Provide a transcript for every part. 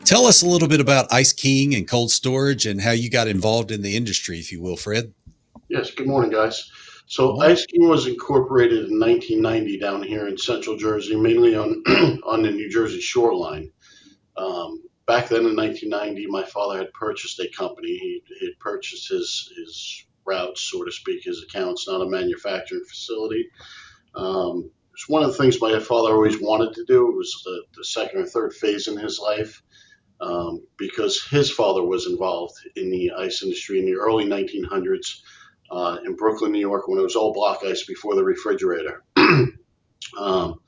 Tell us a little bit about Ice King and cold storage and how you got involved in the industry, if you will, Fred. Yes, good morning, guys. So Morning. Ice King was incorporated in 1990 down here in central Jersey, mainly on on the New Jersey shoreline. Back then in 1990, my father had purchased a company. He had purchased his routes, so to speak, his accounts, not a manufacturing facility. It's one of the things my father always wanted to do. It was the second or third phase in his life, because his father was involved in the ice industry in the early 1900s in Brooklyn, New York, when it was all block ice before the refrigerator. um,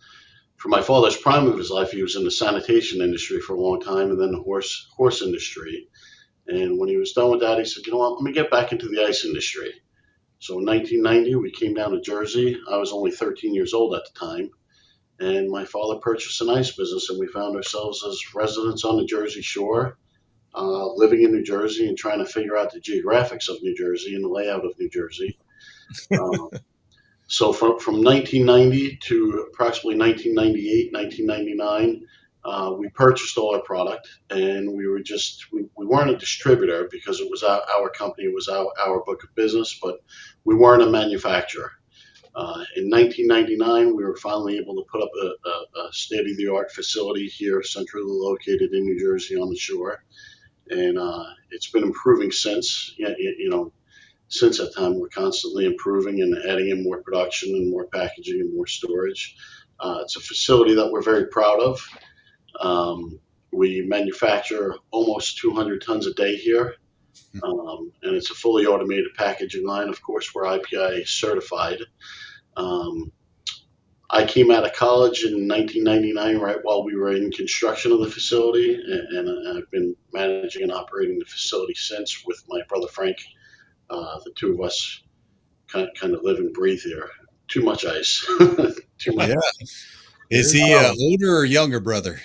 for my father's prime of his life, he was in the sanitation industry for a long time, and then the horse industry. And when he was done with that, he said, "You know what? Let me get back into the ice industry." So in 1990, we came down to Jersey. I was only 13 years old at the time, and my father purchased an ice business, and we found ourselves as residents on the Jersey Shore, living in New Jersey and trying to figure out the geographics of New Jersey and the layout of New Jersey. Uh, So from 1990 to approximately 1998, 1999, we purchased all our product, and we weren't a distributor because it was our company, it was our book of business, but we weren't a manufacturer. In 1999, we were finally able to put up a state-of-the-art facility here, centrally located in New Jersey on the shore, and it's been improving since. Since that time, we're constantly improving and adding in more production and more packaging and more storage. It's a facility that we're very proud of. We manufacture almost 200 tons a day here, and it's a fully automated packaging line. Of course, we're IPIA certified. Um, I came out of college in 1999, right while we were in construction of the facility, and I've been managing and operating the facility since with my brother Frank. The two of us kind of live and breathe here. Too much ice. Too much. Yeah. Is Very he cool. older or younger brother?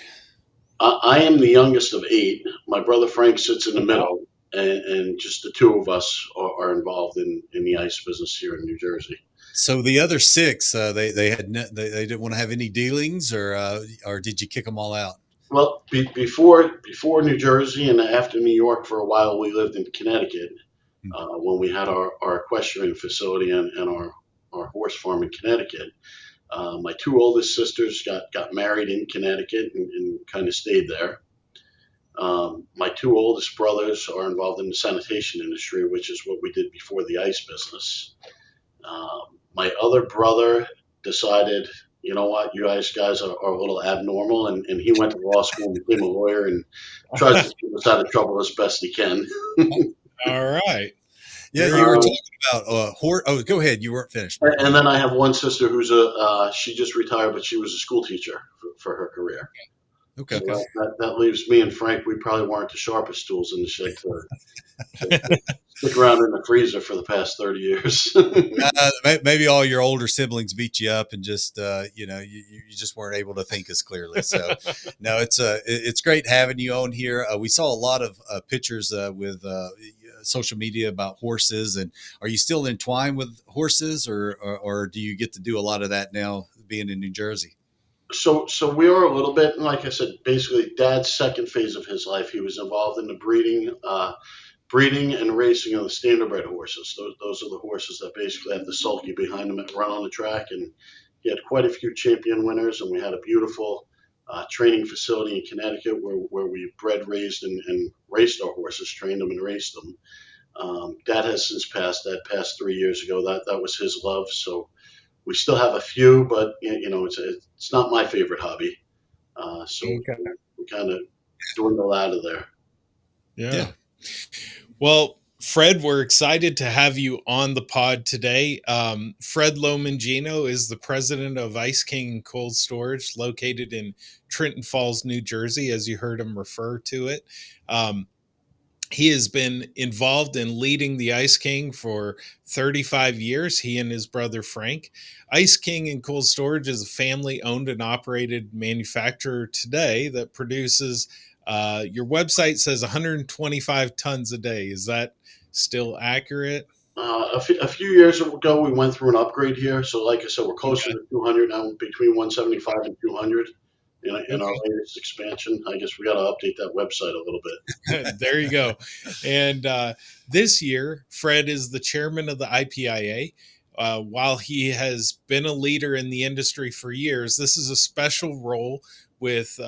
I am the youngest of eight. My brother Frank sits in the Wow. middle, and just the two of us are involved in the ice business here in New Jersey. So the other six, they didn't want to have any dealings, or did you kick them all out? Well, before New Jersey and after New York, for a while we lived in Connecticut, when we had our equestrian facility and our horse farm in Connecticut. My two oldest sisters got married in Connecticut and kind of stayed there. My two oldest brothers are involved in the sanitation industry, which is what we did before the ice business. My other brother decided, you know what, you guys are a little abnormal, and he went to law school and became a lawyer and tries to keep us out of trouble as best he can. All right. Yeah, Very you were Um, talking about horse. Oh, go ahead. You weren't finished. Go and ahead. then I have one sister who's she just retired, but she was a school teacher for her career. Okay. So okay. that leaves me and Frank. We probably weren't the sharpest tools in the shed to stick around in the freezer for the past 30 years. Maybe all your older siblings beat you up, and just you just weren't able to think as clearly. So, no, it's great having you on here. We saw a lot of pictures with social media about horses, and are you still entwined with horses, or do you get to do a lot of that now, being in New Jersey? So we are a little bit, and like I said, basically Dad's second phase of his life, he was involved in the breeding and racing of the standardbred horses. Those are the horses that basically have the sulky behind them that run on the track, and he had quite a few champion winners, and we had a beautiful training facility in Connecticut where we bred, raised, and raced our horses, trained them and raced them. Dad has since passed. Dad passed 3 years ago. That was his love. So we still have a few, but it's not my favorite hobby. So Okay. we kind of dwindle out of there. Yeah. Yeah. Well, Fred, we're excited to have you on the pod today. Fred Lomangino is the president of Ice King Cold Storage, located in Trenton Falls, New Jersey, as you heard him refer to it. Um, he has been involved in leading the Ice King for 35 years, he and his brother Frank. Ice King and Cold Storage is a family owned and operated manufacturer today that produces, your website says 125 tons a day. Is that still accurate? A few years ago, we went through an upgrade here. So, like I said, we're closer Okay. to 200 now, between 175 and 200. in our latest expansion. I guess we got to update that website a little bit. There you go. And this year, Fred is the chairman of the IPIA. While he has been a leader in the industry for years, this is a special role with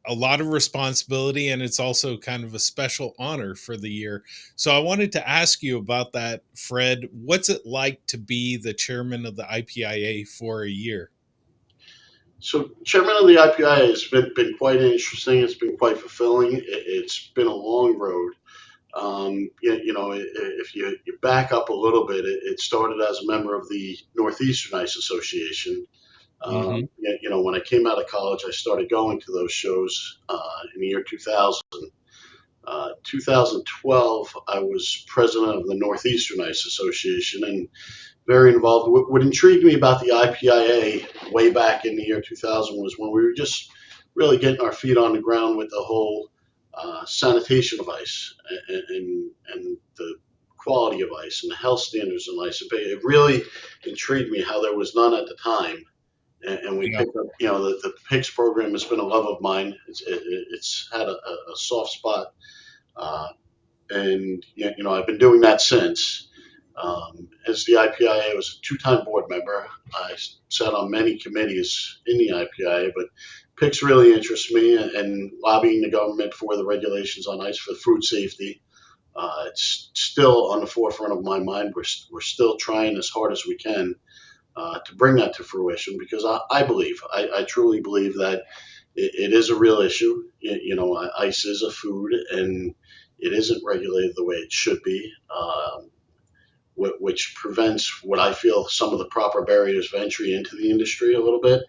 a lot of responsibility, and it's also kind of a special honor for the year. So I wanted to ask you about that, Fred. What's it like to be the chairman of the IPIA for a year? So, chairman of the IPI has been quite interesting. It's been quite fulfilling. It's been a long road. If you back up a little bit, it started as a member of the Northeastern Ice Association. Mm-hmm. When I came out of college, I started going to those shows in the year 2000. 2012, I was president of the Northeastern Ice Association and very involved. What intrigued me about the IPIA way back in the year 2000 was when we were just really getting our feet on the ground with the whole sanitation of ice and the quality of ice and the health standards of ice. It really intrigued me how there was none at the time. And we Yeah. picked up, the PICS program has been a love of mine. It's had a soft spot. Uh, and I've been doing that since. As the IPIA, I was a two-time board member. I sat on many committees in the IPIA, but PICS really interests me, and lobbying the government for the regulations on ice for food safety. It's still on the forefront of my mind. We're still trying as hard as we can to bring that to fruition because I truly believe that it is a real issue. Ice is a food and it isn't regulated the way it should be, which prevents what I feel some of the proper barriers of entry into the industry a little bit.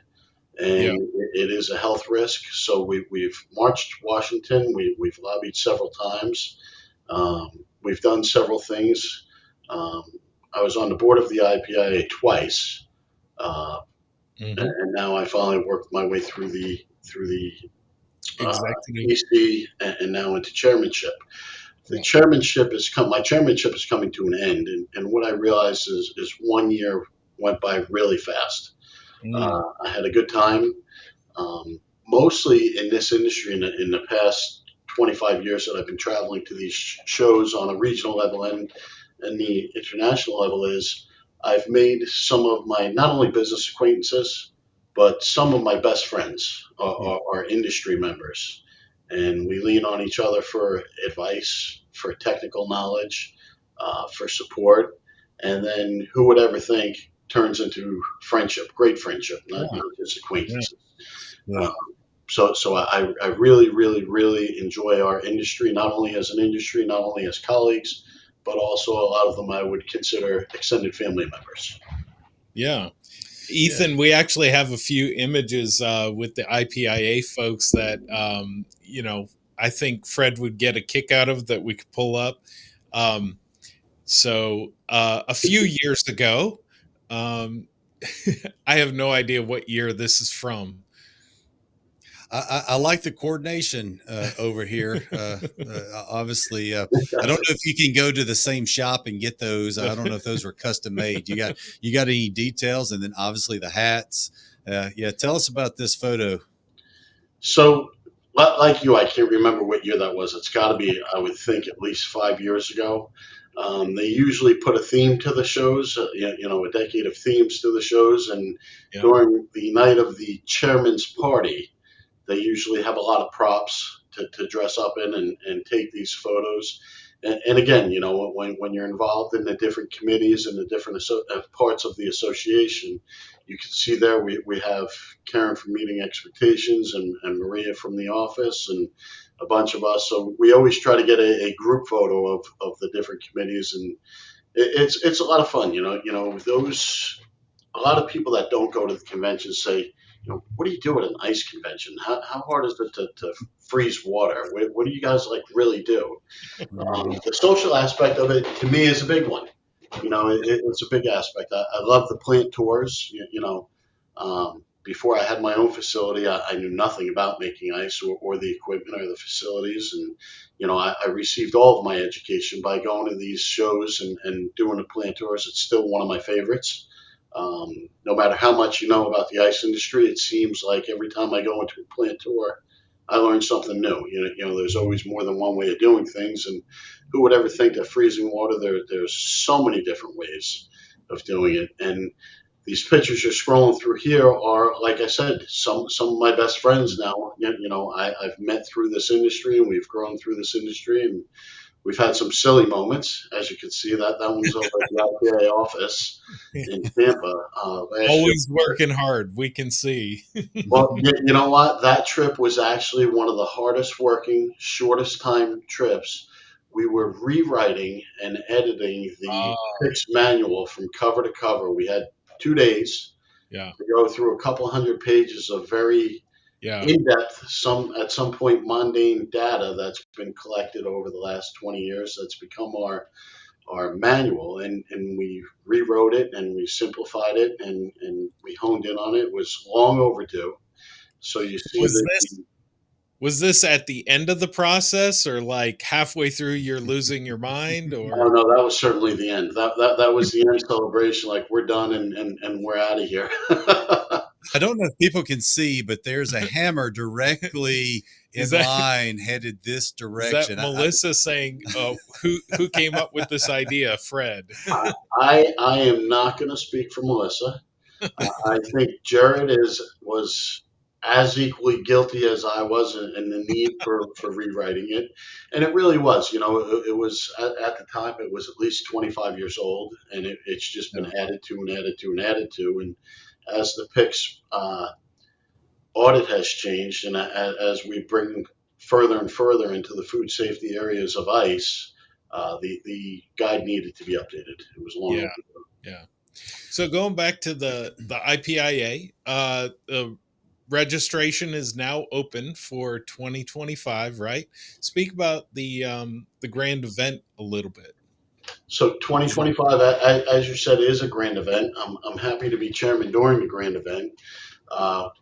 Yeah. And it is a health risk. So we've marched Washington. We've lobbied several times. We've done several things. Um, I was on the board of the IPIA twice, uh, Mm-hmm. and now I finally worked my way through the Executive. PC and now into chairmanship. The Yeah. chairmanship has come. My chairmanship is coming to an end, and what I realized is 1 year went by really fast. Mm. I had a good time, mostly in this industry in the past 25 years that I've been traveling to these shows on a regional level and the international level is I've made some of my not only business acquaintances, but some of my best friends Yeah. are industry members. And we lean on each other for advice, for technical knowledge, for support. And then who would ever think turns into friendship, great friendship, not just Yeah. acquaintances. Yeah. Uh, so I really, really, really enjoy our industry, not only as an industry, not only as colleagues, but also a lot of them I would consider extended family members. Yeah. Yeah. Ethan, we actually have a few images with the IPIA folks that, I think Fred would get a kick out of that we could pull up. Um, a few years ago, um, I have no idea what year this is from. I like the coordination over here. Obviously, I don't know if you can go to the same shop and get those. I don't know if those were custom made. You got any details? And then obviously the hats. Yeah, tell us about this photo. So, like you, I can't remember what year that was. It's got to be, I would think, at least 5 years ago. They usually put a theme to the shows, a decade of themes to the shows. And Yeah. during the night of the chairman's party, they usually have a lot of props to dress up in and take these photos. And again, when you're involved in the different committees and the different parts of the association, you can see there we have Karen from Meeting Expectations and Maria from the office and a bunch of us. So we always try to get a group photo of the different committees, and it's a lot of fun. Those a lot of people that don't go to the convention say, what do you do at an ice convention? How hard is it to freeze water? What do you guys like really do? The social aspect of it to me is a big one. It's a big aspect. I love the plant tours. Before I had my own facility, I knew nothing about making ice or the equipment or the facilities. And, I received all of my education by going to these shows and doing the plant tours. It's still one of my favorites. No matter how much you know about the ice industry, it seems like every time I go into a plant tour, I learn something new. There's always more than one way of doing things, and who would ever think that freezing water? There's so many different ways of doing it, and these pictures you're scrolling through here are, like I said, some of my best friends now. I've met through this industry, and we've grown through this industry, and we've had some silly moments. As you can see, that one's over at the IPA office in Tampa last year. Always working hard. We can see. Well, you know what? That trip was actually one of the hardest working, shortest time trips. We were rewriting and editing the Oh, PICS manual from cover to cover. We had 2 days yeah, to go through a couple hundred pages of very yeah. in-depth, at some point mundane data that's been collected over the last 20 years. That's become our manual, and we rewrote it and we simplified it and we honed in on it. It was long overdue. So you see Was that this was this at the end of the process, or like halfway through you're losing your mind, oh or no, that was certainly the end. That was the end celebration. Like, we're done and we're out of here. I don't know if people can see, but there's a hammer directly is in that line headed this is that direction. Melissa saying, who came up with this idea, Fred? I am not going to speak for Melissa. I think Jared was as equally guilty as I was in the need for rewriting it, and it really was. It was at the time it was at least 25 years old, and it's just been Yeah. added to and added to and added to, and as the PICS audit has changed, and as we bring further and further into the food safety areas of ICE, the guide needed to be updated. It was long Yeah, overdue. yeah. So going back to the IPIA, the registration is now open for 2025, right? Speak about the grand event a little bit. So 2025, as you said, is a grand event. I'm happy to be chairman during the grand event.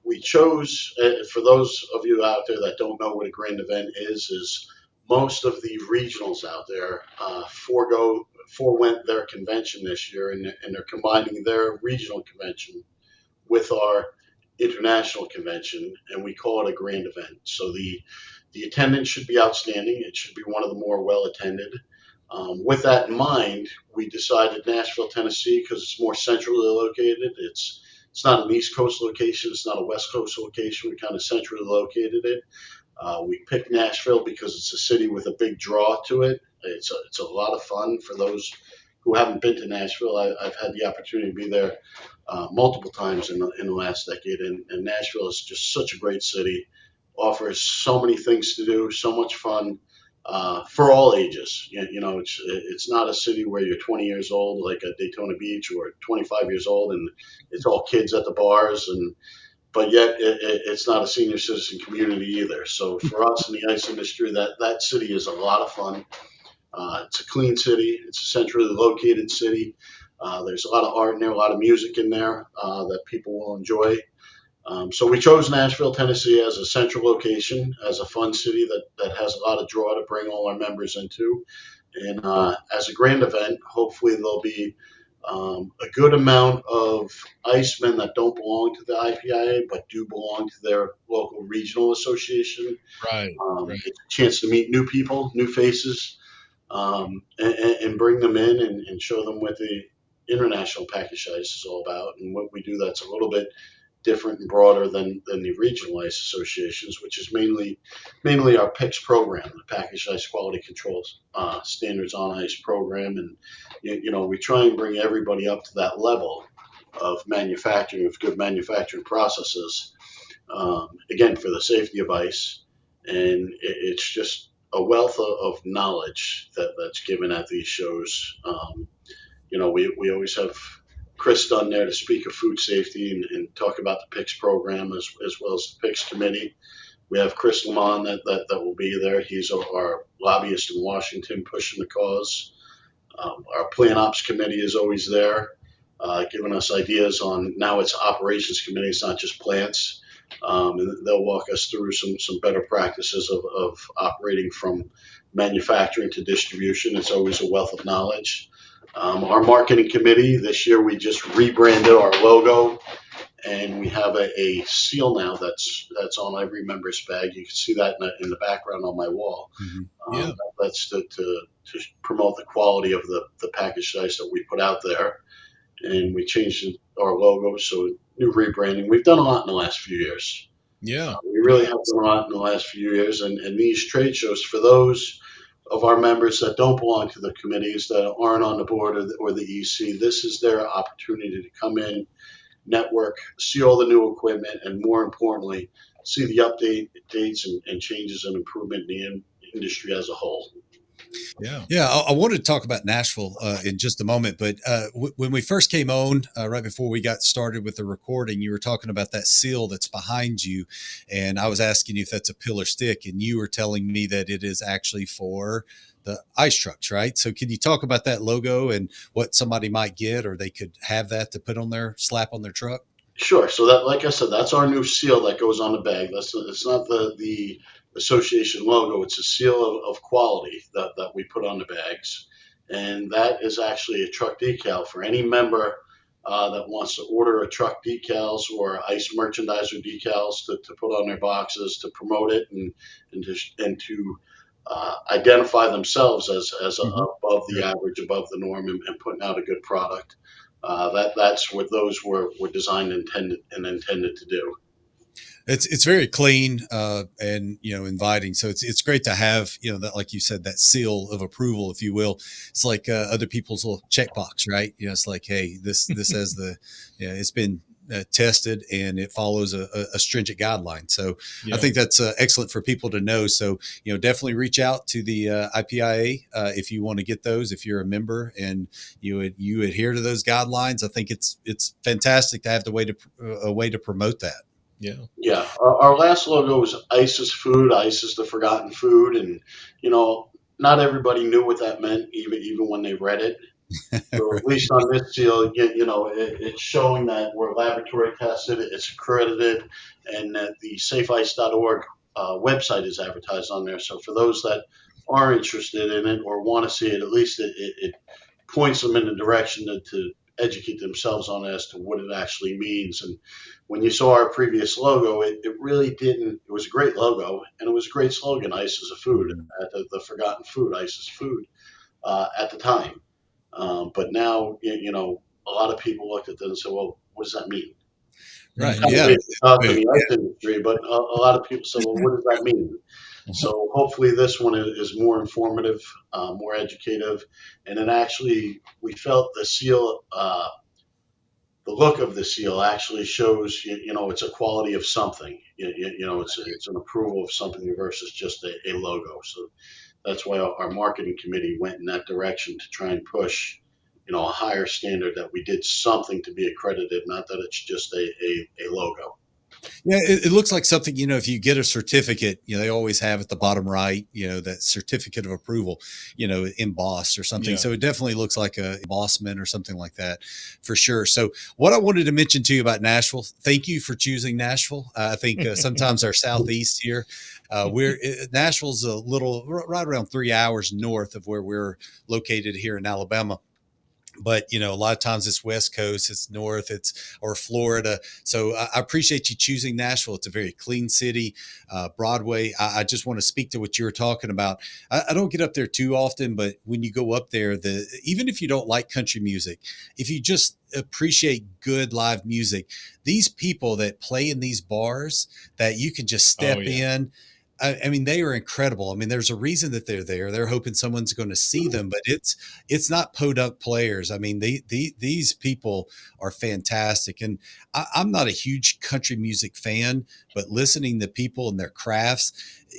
We chose, for those of you out there that don't know what a grand event is most of the regionals out there forewent their convention this year, and they're combining their regional convention with our international convention, and we call it a grand event. So the attendance should be outstanding. It should be one of the more well attended. With that in mind, we decided Nashville, Tennessee, because it's more centrally located. It's not an East Coast location. It's not a West Coast location. We kind of centrally located it. We picked Nashville because it's a city with a big draw to it. It's a lot of fun for those who haven't been to Nashville. I've had the opportunity to be there multiple times in the last decade, and Nashville is just such a great city. Offers so many things to do, so much fun for all ages. It's not a city where you're 20 years old like at Daytona Beach, or 25 years old and it's all kids at the bars, and but yet it's not a senior citizen community either. So for us in the ice industry, that city is a lot of fun. It's a clean city. It's a centrally located city. There's a lot of art in there, a lot of music in there that people will enjoy. So we chose Nashville, Tennessee as a central location, as a fun city that has a lot of draw to bring all our members into. And as a grand event, hopefully there'll be a good amount of Icemen that don't belong to the IPIA but do belong to their local regional association. Right, right. It's a chance to meet new people, new faces, and bring them in and show them what the international package ice is all about and what we do that's a little bit different and broader than the regional ice associations, which is mainly our PICS program, the Packaged Ice Quality Control Standards on Ice program, and we try and bring everybody up to that level of manufacturing, of good manufacturing processes. Again, for the safety of ice, and it's just a wealth of knowledge that's given at these shows. We always have Chris Dunn there to speak of food safety and talk about the PICS program as well as the PICS committee. We have Chris Lamont that will be there. He's our lobbyist in Washington pushing the cause. Our Plan Ops committee is always there, giving us ideas on now it's operations committee, it's not just plants. And they'll walk us through some better practices of operating from manufacturing to distribution. It's always a wealth of knowledge. Our marketing committee this year, we just rebranded our logo, and we have a seal now that's on every member's bag. You can see that in the background on my wall. Mhm. Yeah. That's to promote the quality of the packaged ice that we put out there. And we changed our logo, so new rebranding. We've done a lot in the last few years. Yeah. We really Yeah. have done a lot in the last few years, and these trade shows, for those of our members that don't belong to the committees, that aren't on the board or the EC, this is their opportunity to come in, network, see all the new equipment, and more importantly, see the updates and changes and improvement in the industry as a whole. Yeah. Yeah, I wanted to talk about Nashville in just a moment, but when we first came on, right before we got started with the recording, you were talking about that seal that's behind you, and I was asking you if that's a pillar stick, and you were telling me that it is actually for the ice trucks, right? So, can you talk about that logo and what somebody might get, or they could have that to put on their slap on their truck? Sure. So that, like I said, that's our new seal that goes on the bag. It's not the association logo. It's a seal of quality that we put on the bags, and that is actually a truck decal for any member that wants to order a truck decals or ice merchandiser decals to put on their boxes to promote it and to identify themselves as Hmm. above the average, above the norm, and putting out a good product. That's what those were designed and intended to do. It's very clean and inviting. So it's great to have that, like you said, that seal of approval, if you will. It's like other people's little checkbox, right? It's like, hey, this has the it's been tested and it follows a stringent guideline. So I Yeah. think that's excellent for people to know. So definitely reach out to the IPIA if you want to get those. If you're a member and you adhere to those guidelines, I think it's fantastic to have a way to promote that. Yeah. Yeah, our last logo was "Ice is food, ice is the forgotten food," and you know, not everybody knew what that meant, even when they read it. So at least on this seal, it's showing that we're laboratory tested, it's accredited, and that the safeice.org website is advertised on there. So for those that are interested in it or want to see it, at least it points them in the direction to educate themselves on as to what it actually means. And when you saw our previous logo, it really didn't. It was a great logo and it was a great slogan. Ice is a food. Mhm. The forgotten food. Ice is food. At the time. But now, a lot of people looked at that and said, well, what does that mean? It's Right. kind of Mhm. Yeah. weird to talk in Yeah. the ice industry, but a lot of people said, well, what does that mean? So hopefully this one is more informative, more educative, and then actually we felt the seal, the look of the seal actually shows, it's a quality of something. It's an approval of something versus just a logo. So that's why our marketing committee went in that direction to try and push, a higher standard that we did something to be accredited, not that it's just a logo. Yeah, it looks like something, if you get a certificate, they always have at the bottom right, that certificate of approval, embossed or something. Yeah. So it definitely looks like a embossment or something like that for sure. So what I wanted to mention to you about Nashville, thank you for choosing Nashville. I think sometimes our Southeast here, Nashville's a little right around 3 hours north of where we're located here in Alabama, but a lot of times it's west coast, it's north, it's or Florida. So I appreciate you choosing Nashville. It's a very clean city. Broadway, I just want to speak to what you were talking about. I don't get up there too often, but when you go up there, even if you don't like country music, if you just appreciate good live music, these people that play in these bars that you can just Oh step yeah. in. I mean, they are incredible. I mean, there's a reason that they're there. They're hoping someone's going to see them, but it's not podunk players. I mean, these people are fantastic. And I'm not a huge country music fan, but listening to people and their crafts,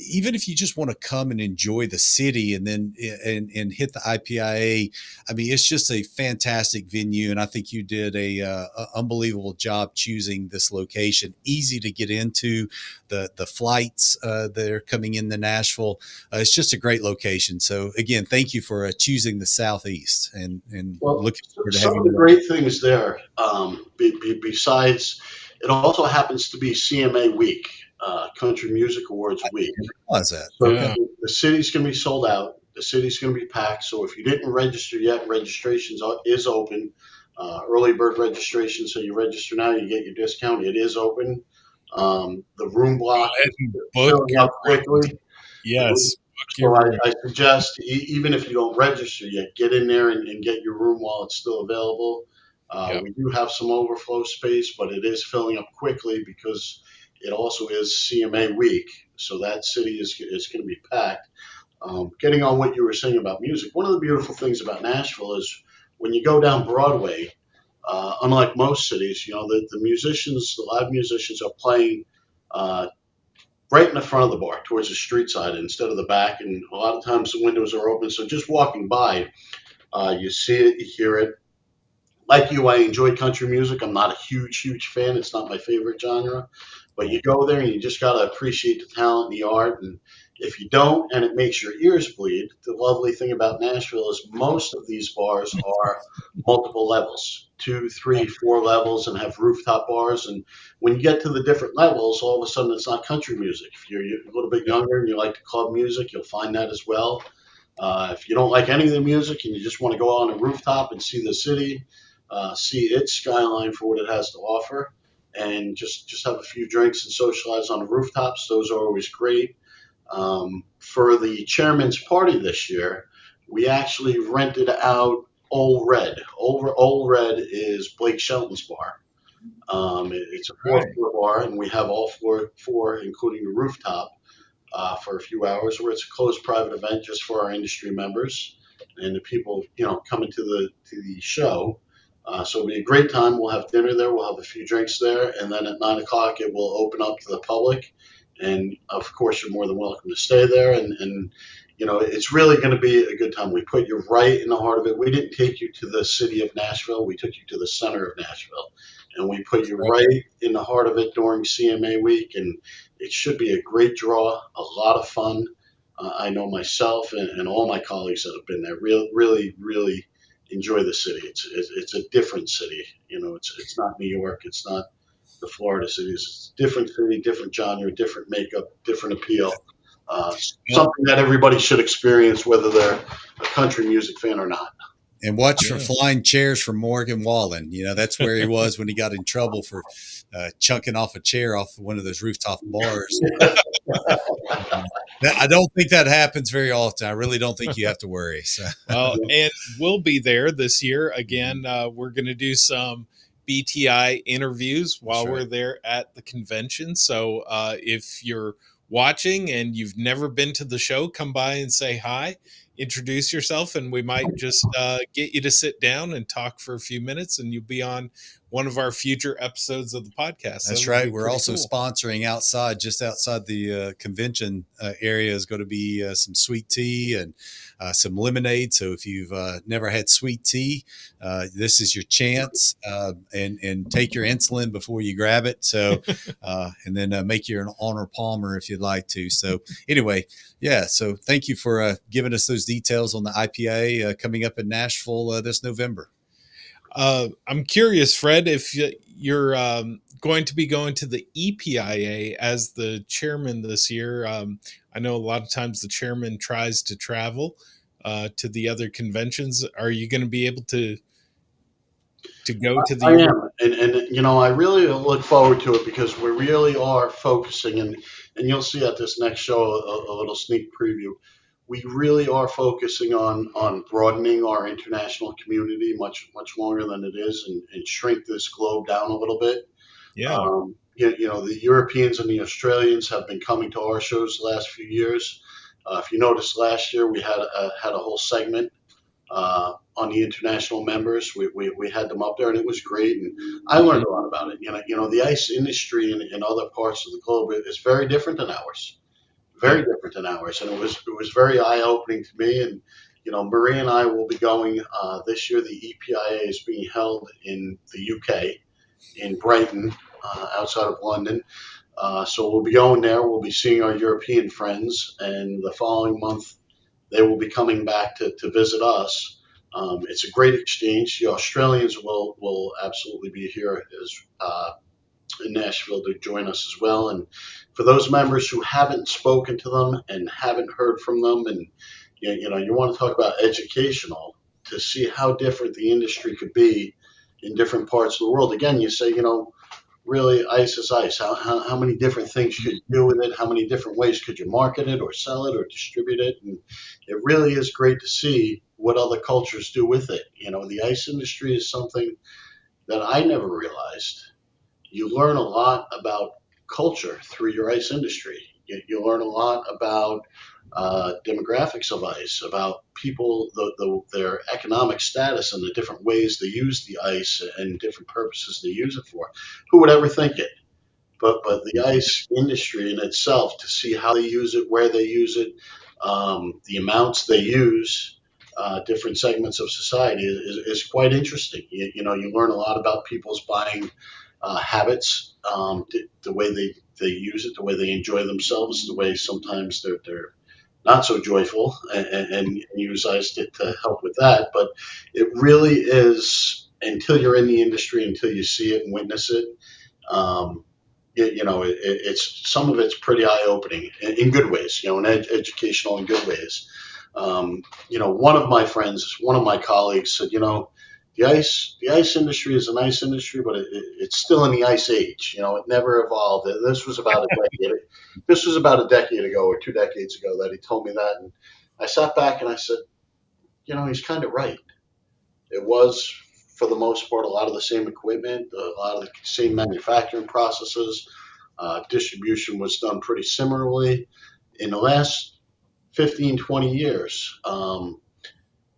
even if you just want to come and enjoy the city and then and hit the IPIA, I mean, it's just a fantastic venue. And I think you did a unbelievable job choosing this location. Easy to get into, the flights that are coming into Nashville. It's just a great location. So again, thank you for choosing the Southeast and Well, looking forward to some having of the you. great things there, besides, it also happens to be CMA week, Country Music Awards I week. didn't realize that. So Okay. Yeah. the city's going to be sold out. The city's going to be packed. So if you didn't register yet, is open. Early bird registration. So you register now, you get your discount. It is open. The room Go block ahead is and book filling your up rooms. quickly. Yes, book your So room. I suggest, even if you don't register yet, get in there and get your room while it's still available. Yep. We do have some overflow space, but it is filling up quickly because it also is CMA week. So that city is going to be packed. Getting on what you were saying about music, one of the beautiful things about Nashville is when you go down Broadway, unlike most cities, the live musicians are playing uh, right in the front of the bar towards the street side instead of the back. And a lot of times the windows are open. So just walking by, you see it, you hear it. Like you, I enjoy country music. I'm not a huge fan. It's not my favorite genre. But you go there and you just got to appreciate the talent and the art. And if you don't, and it makes your ears bleed, the lovely thing about Nashville is most of these bars are multiple levels, two, three, four levels, and have rooftop bars. And when you get to the different levels, all of a sudden it's not country music. If you're a little bit younger and you like the club music, you'll find that as well. If you don't like any of the music and you just want to go on a rooftop and see the city, see its skyline for what it has to offer, and just have a few drinks and socialize on the rooftops, those are always great. For the chairman's party this year, we actually rented out Old Red. Old Red is Blake Shelton's bar. It's a Right. four-floor bar, and we have all four, including the rooftop, for a few hours, where it's a closed private event just for our industry members and the people coming to the show. So it'll be a great time. We'll have dinner there. We'll have a few drinks there, and then at 9 o'clock it will open up to the public. And of course, you're more than welcome to stay there. And it's really going to be a good time. We put you right in the heart of it. We didn't take you to the city of Nashville. We took you to the center of Nashville, and we put you right in the heart of it during CMA week. And it should be a great draw, a lot of fun. I know myself and all my colleagues that have been there really enjoy the city. It's a different city. It's not New York. It's not the Florida cities. It's a different city, different genre, different makeup, different appeal. Well, Something that everybody should experience, whether they're a country music fan or not. and watch for Yeah. flying chairs from Morgan Wallen. That's where he was when he got in trouble for chunking off a chair off one of those rooftop bars. I don't think that happens very often. I really don't think you have to worry. So. Well, and we'll be there this year again. We're going to do some BTI interviews while That's right. we're there at the convention. So if you're watching and you've never been to the show, come by and say hi, introduce yourself, and we might just get you to sit down and talk for a few minutes, and you'll be on one of our future episodes of the podcast. That's That would be right. We're pretty also cool. sponsoring just outside the convention area is going to be some sweet tea and some lemonade. So if you've never had sweet tea, this is your chance. And take your insulin before you grab it. So and then make you an honor palmer if you'd like to. So anyway, yeah. So thank you for giving us those details on the IPA coming up in Nashville this November. I'm curious, Fred, if you're going to be going to the EPIA as the chairman this year. I know a lot of times the chairman tries to travel to the other conventions. Are you going to be able to go to I the Euro? am, and I really look forward to it because we really are focusing, and you'll see at this next show a little sneak preview. We really are focusing on broadening our international community much longer than it is, and shrink this globe down a little bit. Yeah. The Europeans and the Australians have been coming to our shows the last few years. If you noticed, last year we had a whole segment on the international members. We had them up there, and it was great. And I learned a lot about it. The ice industry in other parts of the globe is very different than ours. Very Yeah. different than ours, and it was very eye opening to me. And Marie and I will be going this year. The EPIA is being held in the UK, in Brighton, outside of London. So we'll be going there. We'll be seeing our European friends, and the following month they will be coming back to visit us. It's a great exchange. The Australians will absolutely be here in Nashville to join us as well. And for those members who haven't spoken to them and haven't heard from them, and You want to talk about educational to see how different the industry could be in different parts of the world. Again, you say, really ice is ice. How many different things could you do with it? How many different ways could you market it or sell it or distribute it? And it really is great to see what other cultures do with it. The ice industry is something that I never realized. You learn a lot about culture through your ice industry. You learn a lot about demographics of ice, about people, their economic status, and the different ways they use the ice and different purposes they use it for. Who would ever think it? But the ice industry in itself, to see how they use it, where they use it, the amounts they use, different segments of society is quite interesting. You learn a lot about people's buying habits, the way they use it, the way they enjoy themselves, the way sometimes they're not so joyful and use ice to help with that. But it really is, until you're in the industry, until you see it and witness it. Um, it's some of it's pretty eye opening in good ways, and educational in good ways. One of my friends, one of my colleagues said, the ice industry is a nice industry, but it's still in the ice age. It never evolved. This was about a decade. This was about a decade ago or 2 decades ago that he told me that, and I sat back and I said, he's kind of right. It was, for the most part, a lot of the same equipment, a lot of the same manufacturing processes. Distribution was done pretty similarly. In the last 15, 20 years,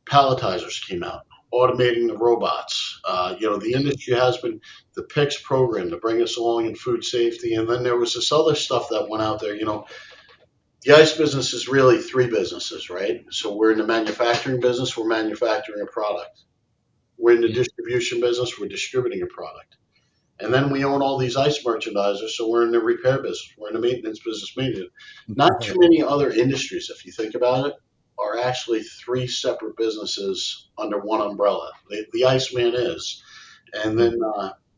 palletizers came out, automating the robots. The industry has been the PICS program to bring us along in food safety. And then there was this other stuff that went out there. The ice business is really three businesses, right? So we're in the manufacturing business, we're manufacturing a product. We're in the distribution business, we're distributing a product. And then we own all these ice merchandisers, so we're in the repair business, we're in the maintenance business, maintenance. Not too many other industries, if you think about it, are actually three separate businesses under one umbrella. The Iceman is. And then,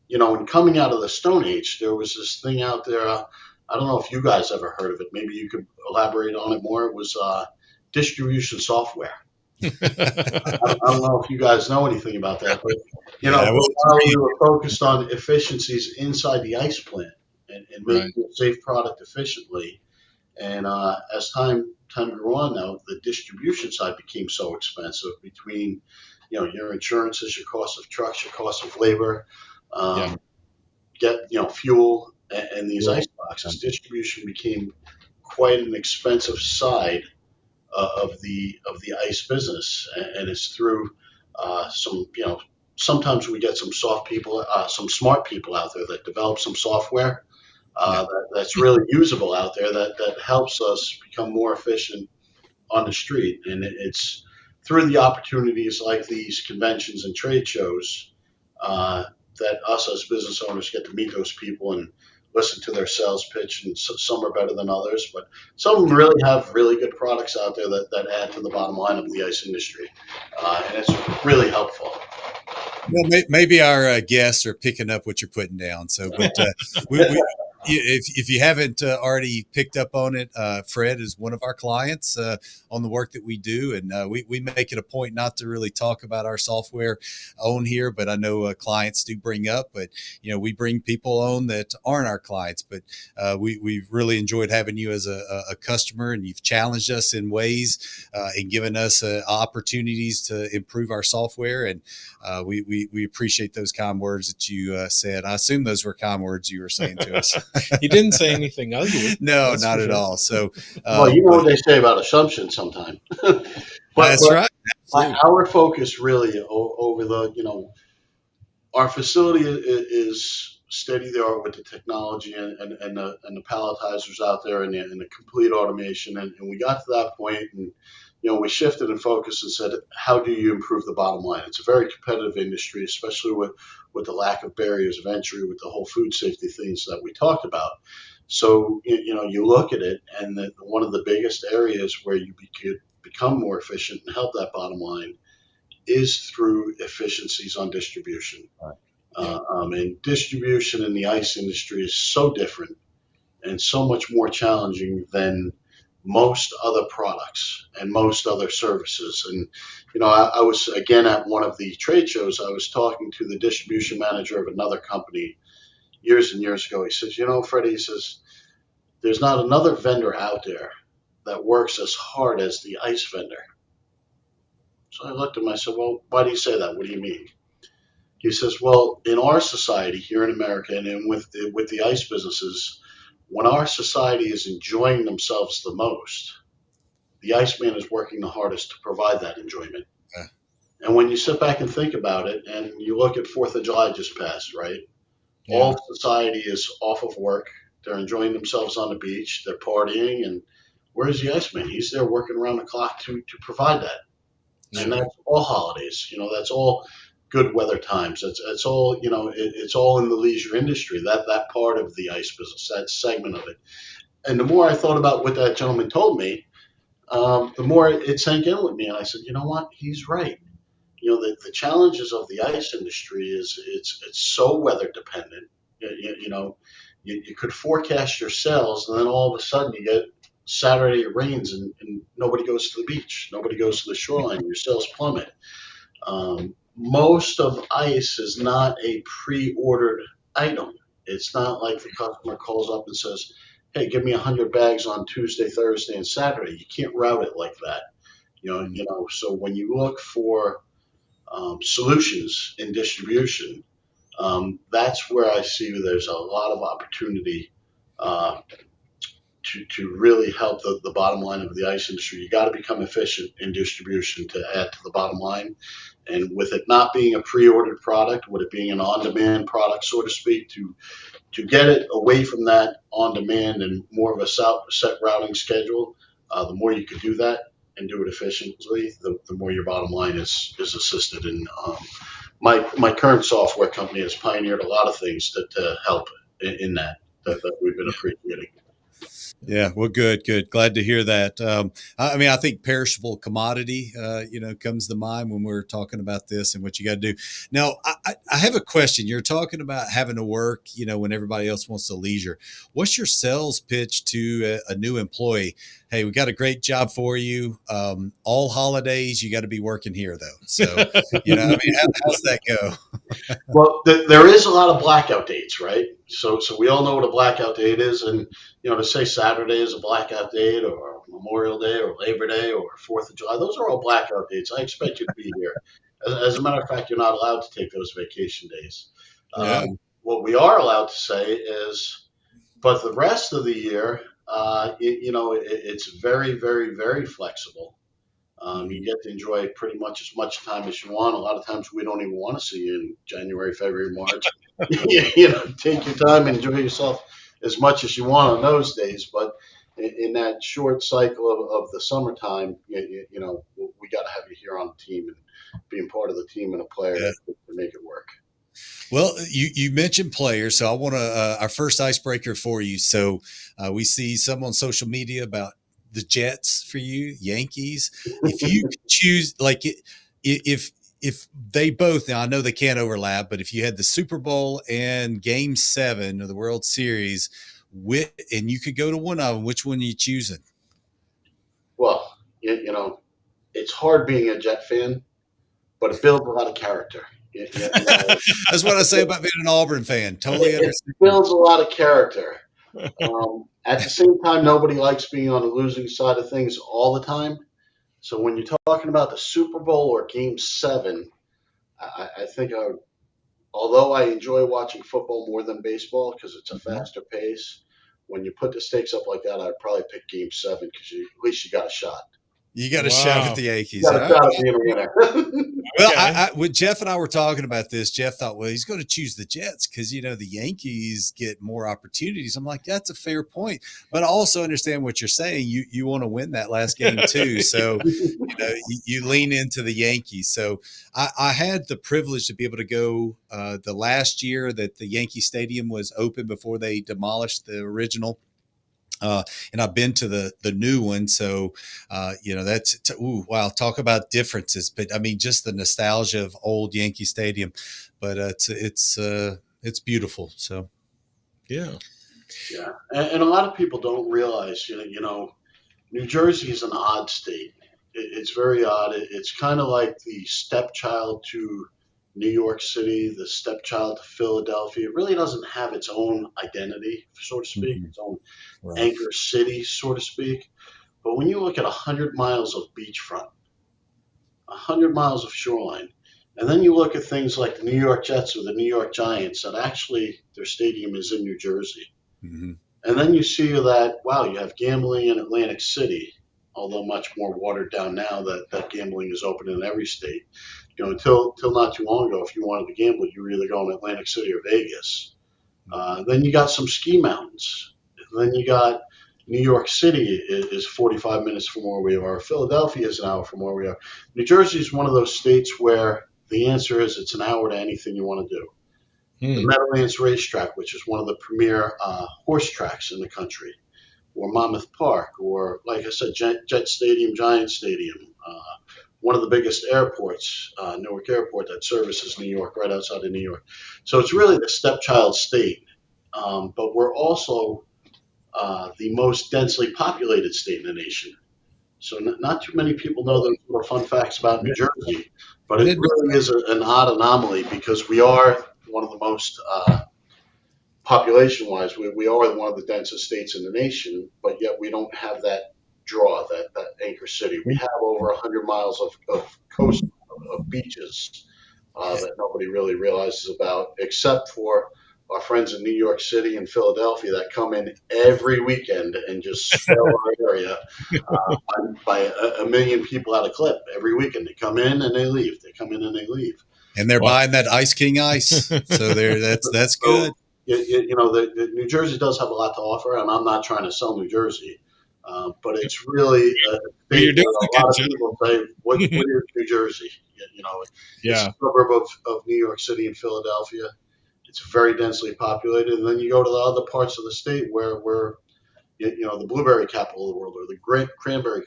in coming out of the Stone Age, there was this thing out there. I don't know if you guys ever heard of it. Maybe you could elaborate on it more. It was distribution software. I don't know if you guys know anything about that, but Yeah, for a while we were focused on efficiencies inside the ice plant and Right. making a safe product efficiently. And as time grew on, now the distribution side became so expensive between your insurances, your cost of trucks, your cost of labor, Yeah. fuel, and these Well, ice boxes. Distribution became quite an expensive side of the ice business, and it's through some sometimes we get some some smart people out there that develop some software yeah, that's really usable out there that helps us become more efficient on the street, and it's through the opportunities like these conventions and trade shows uh, that us as business owners get to meet those people and listen to their sales pitch. And some are better than others, but some of them really have really good products out there that add to the bottom line of the ice industry, and it's really helpful. well, maybe our guests are picking up what you're putting down. So, but if you haven't already picked up on it, Fred is one of our clients on the work that we do, and we make it a point not to really talk about our software on here. But I know clients do bring up, but we bring people on that aren't our clients. But we've really enjoyed having you as a customer, and you've challenged us in ways and given us opportunities to improve our software, and we appreciate those kind words that you said. I assume those were kind words you were saying to us. He didn't say anything ugly. No, not at all. So, Well, you know what they say about assumptions sometimes. but that's right. Absolutely. our focus really over our facility is steady the art with the technology and the palletizers out there and the complete automation. And we got to that point, and we shifted and focused and said, how do you improve the bottom line? It's a very competitive industry, especially with the lack of barriers of entry, with the whole food safety things that we talked about. So you look at it, and one of the biggest areas where you could become more efficient and help that bottom line is through efficiencies on distribution. Right. Yeah. And distribution in the ice industry is so different and so much more challenging than most other products and most other services. And, I was, again, at one of the trade shows, I was talking to the distribution manager of another company years and years ago. He says, Freddie, he says, there's not another vendor out there that works as hard as the ice vendor. So I looked at him, I said, well, why do you say that? What do you mean? He says, well, in our society here in America and with the ice businesses, when our society is enjoying themselves the most, the Iceman is working the hardest to provide that enjoyment. Yeah. And when you sit back and think about it, and you look at 4th of July just passed, right? Yeah. All society is off of work. They're enjoying themselves on the beach. They're partying. And where's the Iceman? He's there working around the clock to provide that. Sure. And that's all holidays. That's all good weather times. It's all, it's all in the leisure industry, that part of the ice business, that segment of it. And the more I thought about what that gentleman told me, the more it sank in with me. And I said, you know what? He's right. The challenges of the ice industry is it's so weather dependent. You could forecast your sales, and then all of a sudden you get Saturday it rains, and nobody goes to the beach, nobody goes to the shoreline, your sales plummet. Most of ice is not a pre-ordered item. It's not like the customer calls up and says, hey, give me 100 bags on Tuesday, Thursday, and Saturday. You can't route it like that. So when you look for solutions in distribution, that's where I see there's a lot of opportunity to really help the bottom line of the ice industry. You got to become efficient in distribution to add to the bottom line. And with it not being a pre-ordered product, with it being an on-demand product, so to speak, to get it away from that on-demand and more of a set routing schedule, the more you could do that and do it efficiently, the more your bottom line is assisted. And my current software company has pioneered a lot of things to help in that we've been appreciating. Yeah, well, good. Glad to hear that. I mean, I think perishable commodity, comes to mind when we're talking about this and what you got to do. Now, I have a question. You're talking about having to work, when everybody else wants to leisure. What's your sales pitch to a new employee? Hey, we got a great job for you. All holidays, you got to be working here, though. So, how's that go? Well, there is a lot of blackout dates, right? So we all know what a blackout date is, and to say Saturday is a blackout date, or Memorial Day, or Labor Day, or 4th of July, those are all blackout dates. I expect you to be here. As a matter of fact, you're not allowed to take those vacation days. Yeah. What we are allowed to say is, but the rest of the year, it's very, very, very flexible. You get to enjoy pretty much as much time as you want. A lot of times we don't even want to see you in January, February, March. Take your time and enjoy yourself as much as you want on those days. But in that short cycle of the summertime, we got to have you here on the team and being part of the team and a player Yeah. to make it work. Well, you mentioned players, so I want to our first icebreaker for you. So we see some on social media about the Jets for you, Yankees. If you could choose, if they both, now I know they can't overlap, but if you had the Super Bowl and Game 7 of the World Series, and you could go to one of them, which one are you choosing? Well, it's hard being a Jet fan, but it builds a lot of character. That's what I say about being an Auburn fan. Totally understand. It builds a lot of character. At the same time, nobody likes being on the losing side of things all the time. So when you're talking about the Super Bowl or Game 7, I think although I enjoy watching football more than baseball because it's a faster pace, when you put the stakes up like that, I'd probably pick Game 7 because at least you got a shot. You got a shot at the You Yankees. got a shot at being a winner. Well, Okay. when Jeff and I were talking about this, Jeff thought, well, he's going to choose the Jets because, the Yankees get more opportunities. I'm like, that's a fair point. But I also understand what you're saying. You want to win that last game too. So, you lean into the Yankees. So I had the privilege to be able to go the last year that the Yankee Stadium was open before they demolished the original. And I've been to the new one. So, that's, wow. Talk about differences, but I mean, just the nostalgia of old Yankee Stadium, but it's beautiful. So, Yeah. Yeah. And a lot of people don't realize, New Jersey is an odd state. It's very odd. It's kind of like the stepchild to New York City, the stepchild to Philadelphia. It really doesn't have its own identity, so to speak, Mhm. its own Right. anchor city, so to speak. But when you look at 100 miles of beachfront, 100 miles of shoreline, and then you look at things like the New York Jets or the New York Giants, that actually their stadium is in New Jersey. Hmm. And then you see that, wow, you have gambling in Atlantic City, although much more watered down now that gambling is open in every state. Until not too long ago, if you wanted to gamble, you were either going to Atlantic City or Vegas. Then you got some ski mountains. Then you got New York City is 45 minutes from where we are. Philadelphia is an hour from where we are. New Jersey is one of those states where the answer is it's an hour to anything you want to do. The Hmm. Meadowlands Racetrack, which is one of the premier horse tracks in the country, or Monmouth Park, or like I said, Jet Stadium, Giant Stadium, one of the biggest airports, Newark Airport, that services New York, right outside of New York. So it's really the stepchild state, but we're also the most densely populated state in the nation. So not too many people know those little fun facts about New Jersey, but I it didn't know really that. is an odd anomaly because we are one of the most population-wise, we are one of the densest states in the nation, but yet we don't have that draw, that anchor city. We have over 100 miles of coast, of beaches that nobody really realizes about, except for our friends in New York City and Philadelphia that come in every weekend and just swell our area by a million people at a clip every weekend. They come in and they leave. They come in and they leave. And they're Wow. buying that Ice King ice, so there. That's good. So the New Jersey does have a lot to offer, and I'm not trying to sell New Jersey, but it's really a Well, state you're doing where a a good lot of job. people say, "What is New Jersey?" It's a Yeah. suburb of New York City and Philadelphia. It's very densely populated, and then you go to the other parts of the state where we're the blueberry capital of the world or the cranberry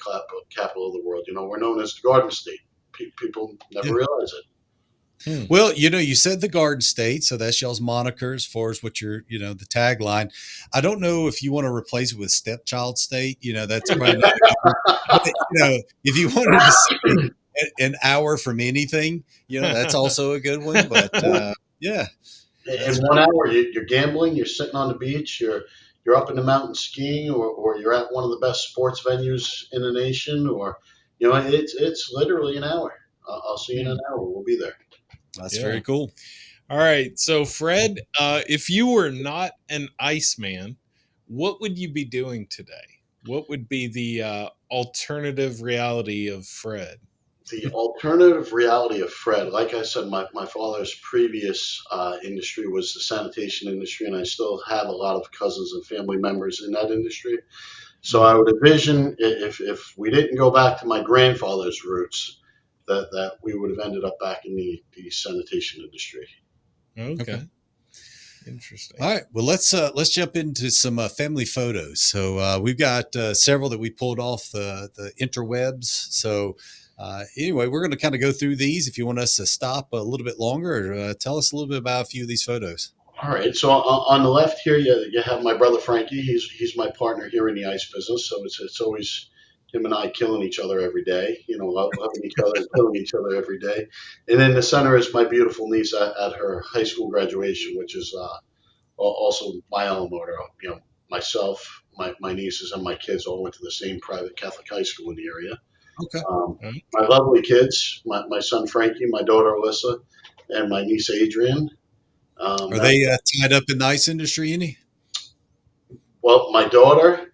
capital of the world. We're known as the Garden State. People never Yeah. realize it. Hmm. Well, you said the Garden State, so that's y'all's moniker as far as what your, the tagline. I don't know if you want to replace it with Stepchild State. That's probably not a good one. But, if you wanted to say an hour from anything, that's also a good one. But yeah, In that's one hour, you're gambling, you're sitting on the beach, you're up in the mountains skiing, or you're at one of the best sports venues in the nation, or it's literally an hour. I'll see you in Hmm. an hour. We'll be there. that's Yeah. very cool. All right. So, Fred, if you were not an Iceman, what would you be doing today? What would be the alternative reality of Fred? The alternative reality of Fred, like I said, my father's previous industry was the sanitation industry, and I still have a lot of cousins and family members in that industry. So Hmm. I would envision if we didn't go back to my grandfather's roots, that we would have ended up back in the sanitation industry. Okay. Okay. Interesting. All right. Well, let's jump into some family photos. So we've got several that we pulled off the interwebs. So anyway, we're going to kind of go through these. If you want us to stop a little bit longer, tell us a little bit about a few of these photos. All right. So on the left here, you have my brother Frankie. He's my partner here in the ice business. So it's always him and I killing each other every day. Loving each other and killing each other every day. And in the center is my beautiful niece at her high school graduation, which is also my alma mater. Myself, my nieces, and my kids all went to the same private Catholic high school in the area. Okay. My Okay. lovely kids, my son Frankie, my daughter Alyssa, and my niece Adrian. Are That they tied up in the ice industry any? Well, my daughter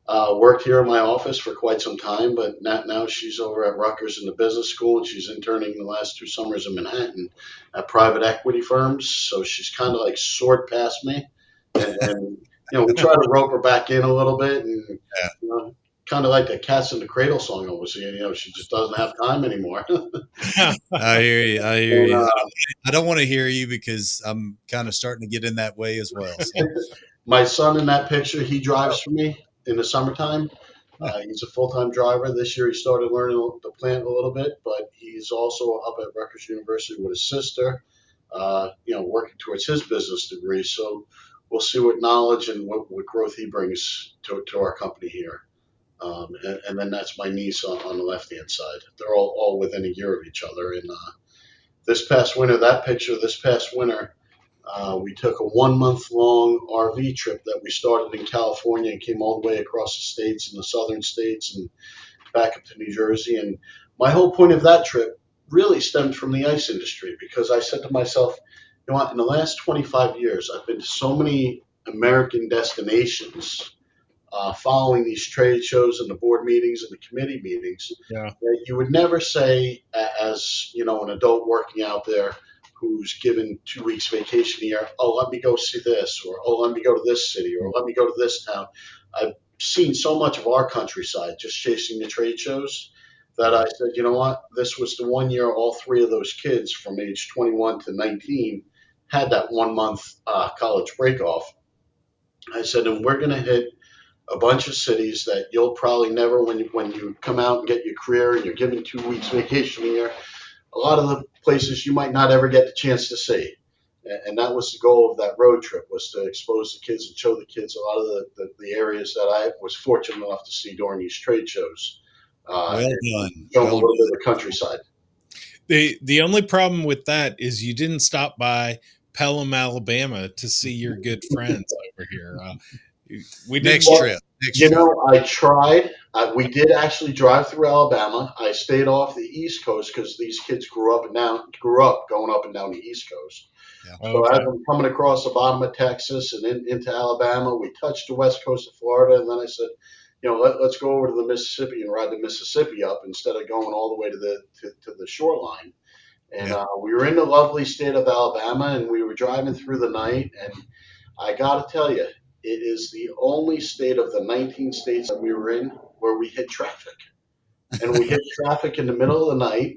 worked here in my office for quite some time, but now she's over at Rutgers in the business school, and she's interning the last 2 summers in Manhattan at private equity firms. So she's kind of like soared past me, and we try to rope her back in a little bit, and Yeah. kind of like the "Cats in the Cradle" song almost. She just doesn't have time anymore. I hear you. I hear And you. I don't want to hear you because I'm kind of starting to get in that way as well. So, my son in that picture, he drives for me in the summertime. yeah. He's a full-time driver. This year he started learning the plant a little bit, but he's also up at Rutgers University with his sister, working towards his business degree. So we'll see what knowledge and what growth he brings to our company here. and then that's my niece on the left-hand side. They're all within a year of each other. And this past winter, we took a 1 month long RV trip that we started in California and came all the way across the states and the southern states and back up to New Jersey. And my whole point of that trip really stemmed from the ice industry, because I said to myself, you know what, in the last 25 years, I've been to so many American destinations, following these trade shows and the board meetings and the committee meetings, Yeah. that you would never say, as an adult working out there who's given 2 weeks vacation a year, oh, let me go see this, or oh, let me go to this city, or let me go to this town. I've seen so much of our countryside just chasing the trade shows that I said, you know what, this was the one year all three of those kids from age 21 to 19 had that 1 month college break off. I said, and we're going to hit a bunch of cities that you'll probably never, when you come out and get your career and you're given 2 weeks vacation a year, a lot of the places you might not ever get the chance to see. And that was the goal of that road trip, was to expose the kids and show the kids a lot of the areas that I was fortunate enough to see during these trade shows. Well And done. show them a Well little bit of the countryside. The only problem with that is you didn't stop by Pelham, Alabama to see your good friends over here. We didn't. Next trip. Next trip. I tried. We did actually drive through Alabama. I stayed off the East Coast because these kids grew up going up and down the East Coast. Yeah. So Okay. as I'm coming across the bottom of Texas and into Alabama, we touched the west coast of Florida, and then I said, let's go over to the Mississippi and ride the Mississippi up instead of going all the way to the shoreline. And Yeah. we were in the lovely state of Alabama, and we were driving through the night. And I got to tell you, it is the only state of the 19 states that we were in where we hit traffic. And we hit traffic in the middle of the night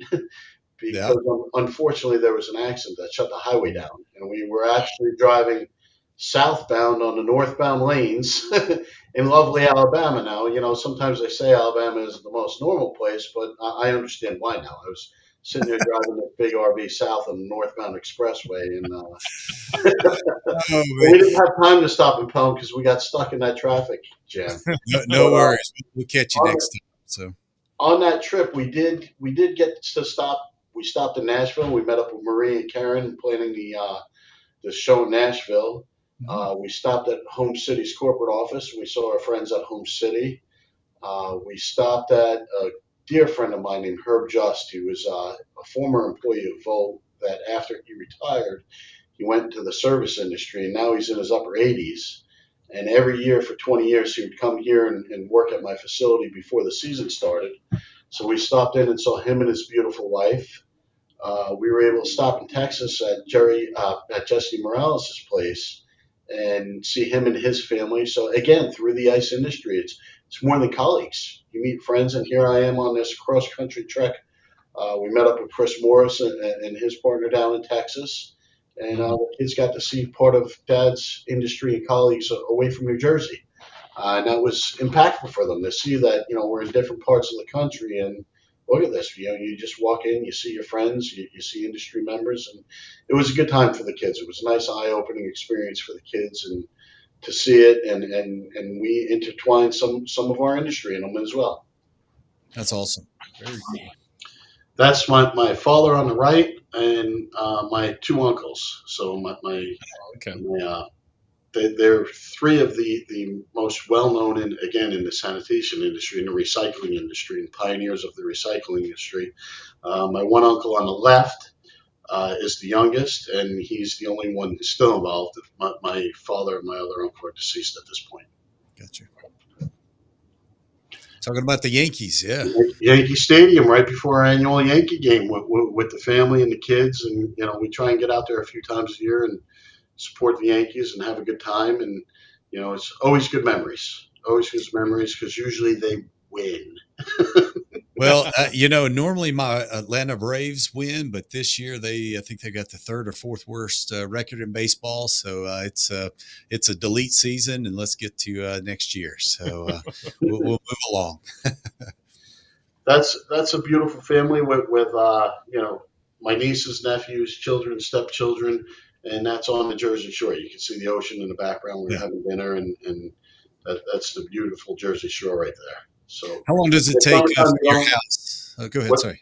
Yeah. because unfortunately there was an accident that shut the highway down. And we were actually driving southbound on the northbound lanes in lovely Alabama. Now, sometimes they say Alabama is the most normal place, but I understand why now. I was sitting there driving the big RV south on the northbound expressway, and Oh, we didn't have time to stop in Pelham because we got stuck in that traffic jam. no But worries. We'll catch you on, next time. So on that trip, we did get to stop. We stopped in Nashville. We met up with Marie and Karen planning the show in Nashville. We stopped at Home City's corporate office. We saw our friends at Home City. We stopped at a dear friend of mine named Herb Just, who was a former employee of Volt, that after he retired, he went into the service industry, and now he's in his upper 80s. And every year for 20 years, he would come here and work at my facility before the season started. So we stopped in and saw him and his beautiful wife. We were able to stop in Texas at Jesse Morales' place and see him and his family. So again, through the ice industry, it's more than colleagues. You meet friends, and here I am on this cross country trek. We met up with Chris Morris and his partner down in Texas, and the kids got to see part of Dad's industry and colleagues away from New Jersey. And that was impactful for them to see that we're in different parts of the country, and look at this. You just walk in, you see your friends, you see industry members, and it was a good time for the kids. It was a nice eye-opening experience for the kids, and to see it, and we intertwined some of our industry in them as well. that's awesome. Very cool. That's my father on the right, and my two uncles. So Okay. they're three of the most well-known in the sanitation industry, in the recycling industry, and pioneers of the recycling industry. My one uncle on the left is the youngest, and he's the only one who's still involved. My father and my other uncle are deceased at this point. Gotcha. Talking about the Yankees, yeah. Yankee Stadium right before our annual Yankee game with the family and the kids, and we try and get out there a few times a year and support the Yankees and have a good time, and it's always good memories. Always good memories because usually they win. Well, normally my Atlanta Braves win, but this year I think they got the third or fourth worst record in baseball. So it's a delete season, and let's get to next year. So we'll move along. That's a beautiful family with my nieces, nephews, children, stepchildren, and that's on the Jersey Shore. You can see the ocean in the background. We're having dinner, and that's the beautiful Jersey Shore right there. So How long does it in take summertime, from you your don't. house? Oh, go ahead. What, Sorry.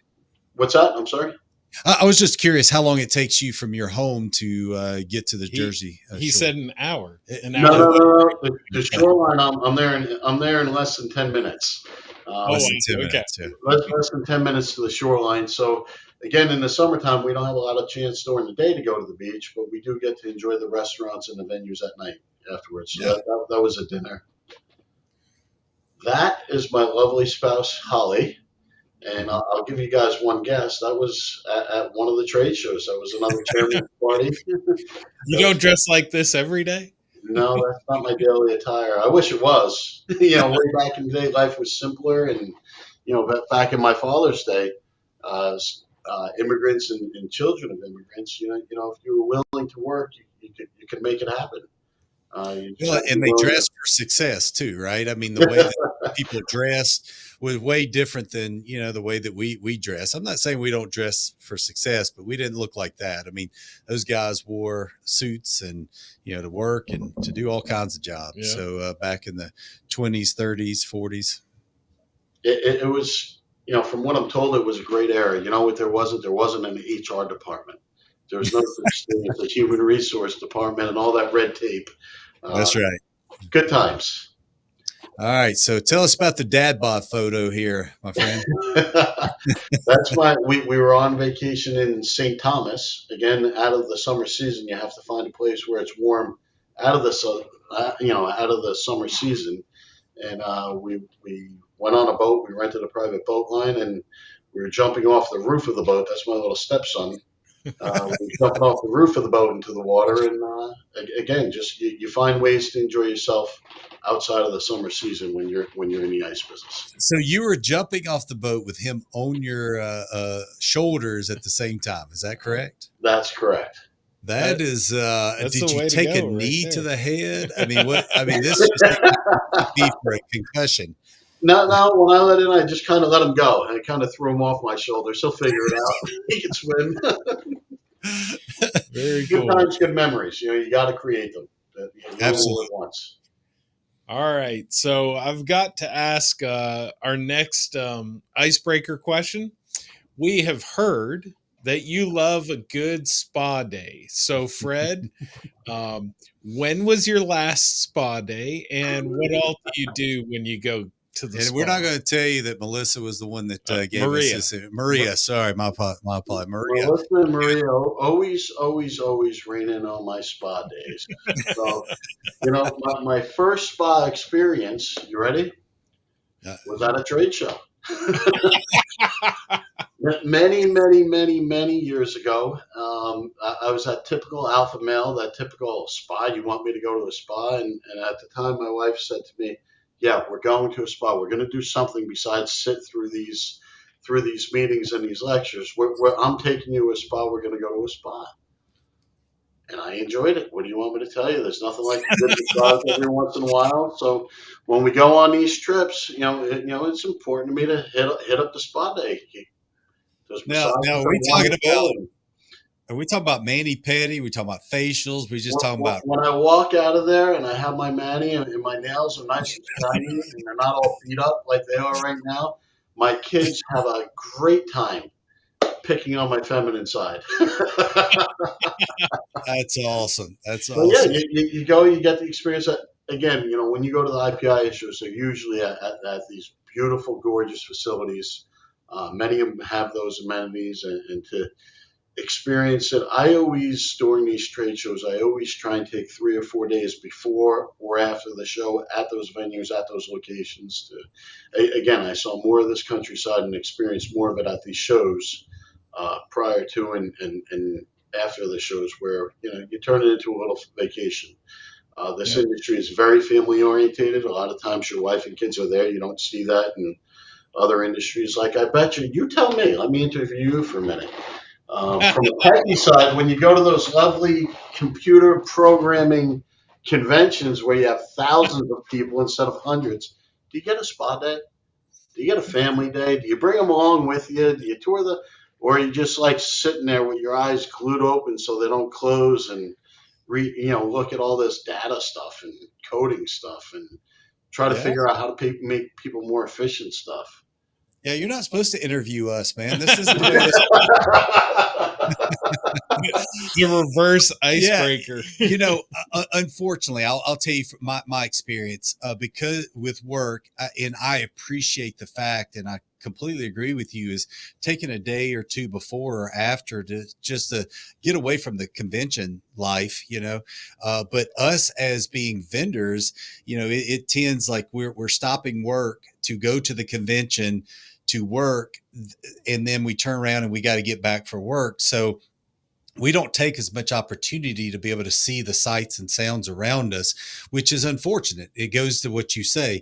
what's that? I'm sorry. I was just curious how long it takes you from your home to get to the He Jersey he shore. said an hour, an No, hour. no, Oh, no, no. The okay. shoreline, I'm there in less than 10 minutes. Oh, Less than Um, 10 wow, okay. minutes. Yeah. less than 10 minutes to the shoreline. So again, in the summertime, we don't have a lot of chance during the day to go to the beach, but we do get to enjoy the restaurants and the venues at night afterwards. So Yeah. that was a dinner. That is my lovely spouse, Holly. And Mhm. I'll give you guys one guess. That was at one of the trade shows. That was another chairman's party. You That was don't dress like this every day? No, that's not my daily attire. I wish it was. Way back in the day, life was simpler, and back in my father's day, immigrants and children of immigrants, if you were willing to work, you could make it happen. You just Well, have to be and they willing dress for success too, right? I mean, the way that people dress was way different than the way that we dress. I'm not saying we don't dress for success, but we didn't look like that. I mean, those guys wore suits and to work and to do all kinds of jobs. Yeah. So back in the 20s, 30s, 40s. it was, from what I'm told, it was a great era. You know what there wasn't an HR department. There was no such thing as a human resource department and all that red tape. Uh, That's right. Good times. All right. So tell us about the dad bod photo here, my friend. That's why we were on vacation in St. Thomas. Again, out of the summer season, you have to find a place where it's warm out of out of the summer season. And we went on a boat. We rented a private boat line, and we were jumping off the roof of the boat. That's my little stepson. We were jumping off the roof of the boat into the water, and again, just you find ways to enjoy yourself outside of the summer season when you're in the ice business. So you were jumping off the boat with him on your shoulders at the same time. Is that correct? That's correct. That That is. that's the Did you way to take a go right knee to there. the head? I mean, what? I mean, this just might be for a concussion. No, no. When I let in, I just kind of let him go. I kind of threw him off my shoulders. He'll figure it out. He can swim. Very Good cool. times, good memories. You got to create them. You only live Absolutely. once. All right. So I've got to ask our next icebreaker question. We have heard that you love a good spa day. So, Fred, when was your last spa day, and what all do you do when you go to the And we're spa? not going to tell you that Melissa was the one that gave us Maria. this. Maria, sorry, my apologies, Maria. Melissa and Maria always, always, always rain in on my spa days. So, my first spa experience, you ready, Uh, was at a trade show. Many, many, many, many years ago, I was that typical alpha male, that typical spa. You want me to go to a spa? And at the time, my wife said to me, "Yeah, we're going to a spa. We're going to do something besides sit through these meetings and these lectures. I'm taking you to a spa. We're going to go to a spa." And I enjoyed it. What do you want me to tell you? There's nothing like a good massage every once in a while. So when we go on these trips, it's important to me to hit up the spa day. Those now, massages are are we talking wonderful. about? And Are we talking about mani pedi? We talking about facials? We just talking about? when I walk out of there and I have my mani and my nails are nice and shiny and they're not all beat up like they are right now, my kids have a great time picking on my feminine side. That's awesome. That's But yeah, awesome. you go, you get the experience. That, again, when you go to the IPIA shows, they're usually at these beautiful, gorgeous facilities. Many of them have those amenities, and to experience it, during these trade shows, I always try and take 3 or 4 days before or after the show at those venues, at those locations. Again, I saw more of this countryside and experienced more of it at these shows prior to and after the shows, where you turn it into a little vacation. This Yeah. industry is very family orientated. A lot of times, your wife and kids are there. You don't see that in other industries. Like, I bet you. You tell me. Let me interview you for a minute. From a techie side, when you go to those lovely computer programming conventions where you have thousands of people instead of hundreds, do you get a spa day? Do you get a family day? Do you bring them along with you? Do you tour or are you just like sitting there with your eyes glued open so they don't close and look at all this data stuff and coding stuff and try to Yeah. figure out how to make people more efficient stuff. Yeah, you're not supposed to interview us, man. This isn't the way this. The reverse icebreaker. Yeah, unfortunately, I'll tell you from my experience, because with work, and I appreciate the fact, and I completely agree with you, is taking a day or two before or after to just to get away from the convention life, but us as being vendors, it tends like we're stopping work to go to the convention to work, and then we turn around and we got to get back for work. So we don't take as much opportunity to be able to see the sights and sounds around us, which is unfortunate. It goes to what you say.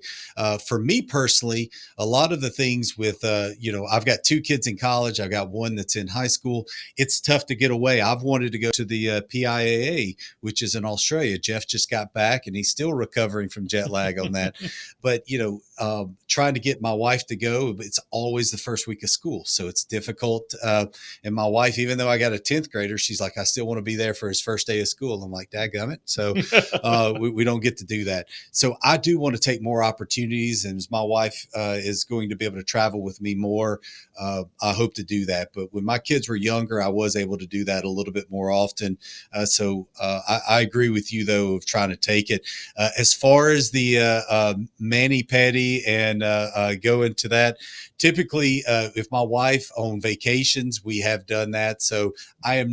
For me personally, a lot of the things with, I've got 2 kids in college. I've got one that's in high school. It's tough to get away. I've wanted to go to the PIAA, which is in Australia. Jeff just got back and he's still recovering from jet lag on that. But, trying to get my wife to go, it's always the first week of school. So it's difficult. And my wife, even though I got a 10th grader, she's like, I still want to be there for his first day of school. I'm like, dadgummit. So we don't get to do that. So I do want to take more opportunities. And as my wife is going to be able to travel with me more, I hope to do that. But when my kids were younger, I was able to do that a little bit more often. So I agree with you, though, of trying to take it. As far as the mani-pedi and go into that, typically, if my wife on vacations, we have done that. So I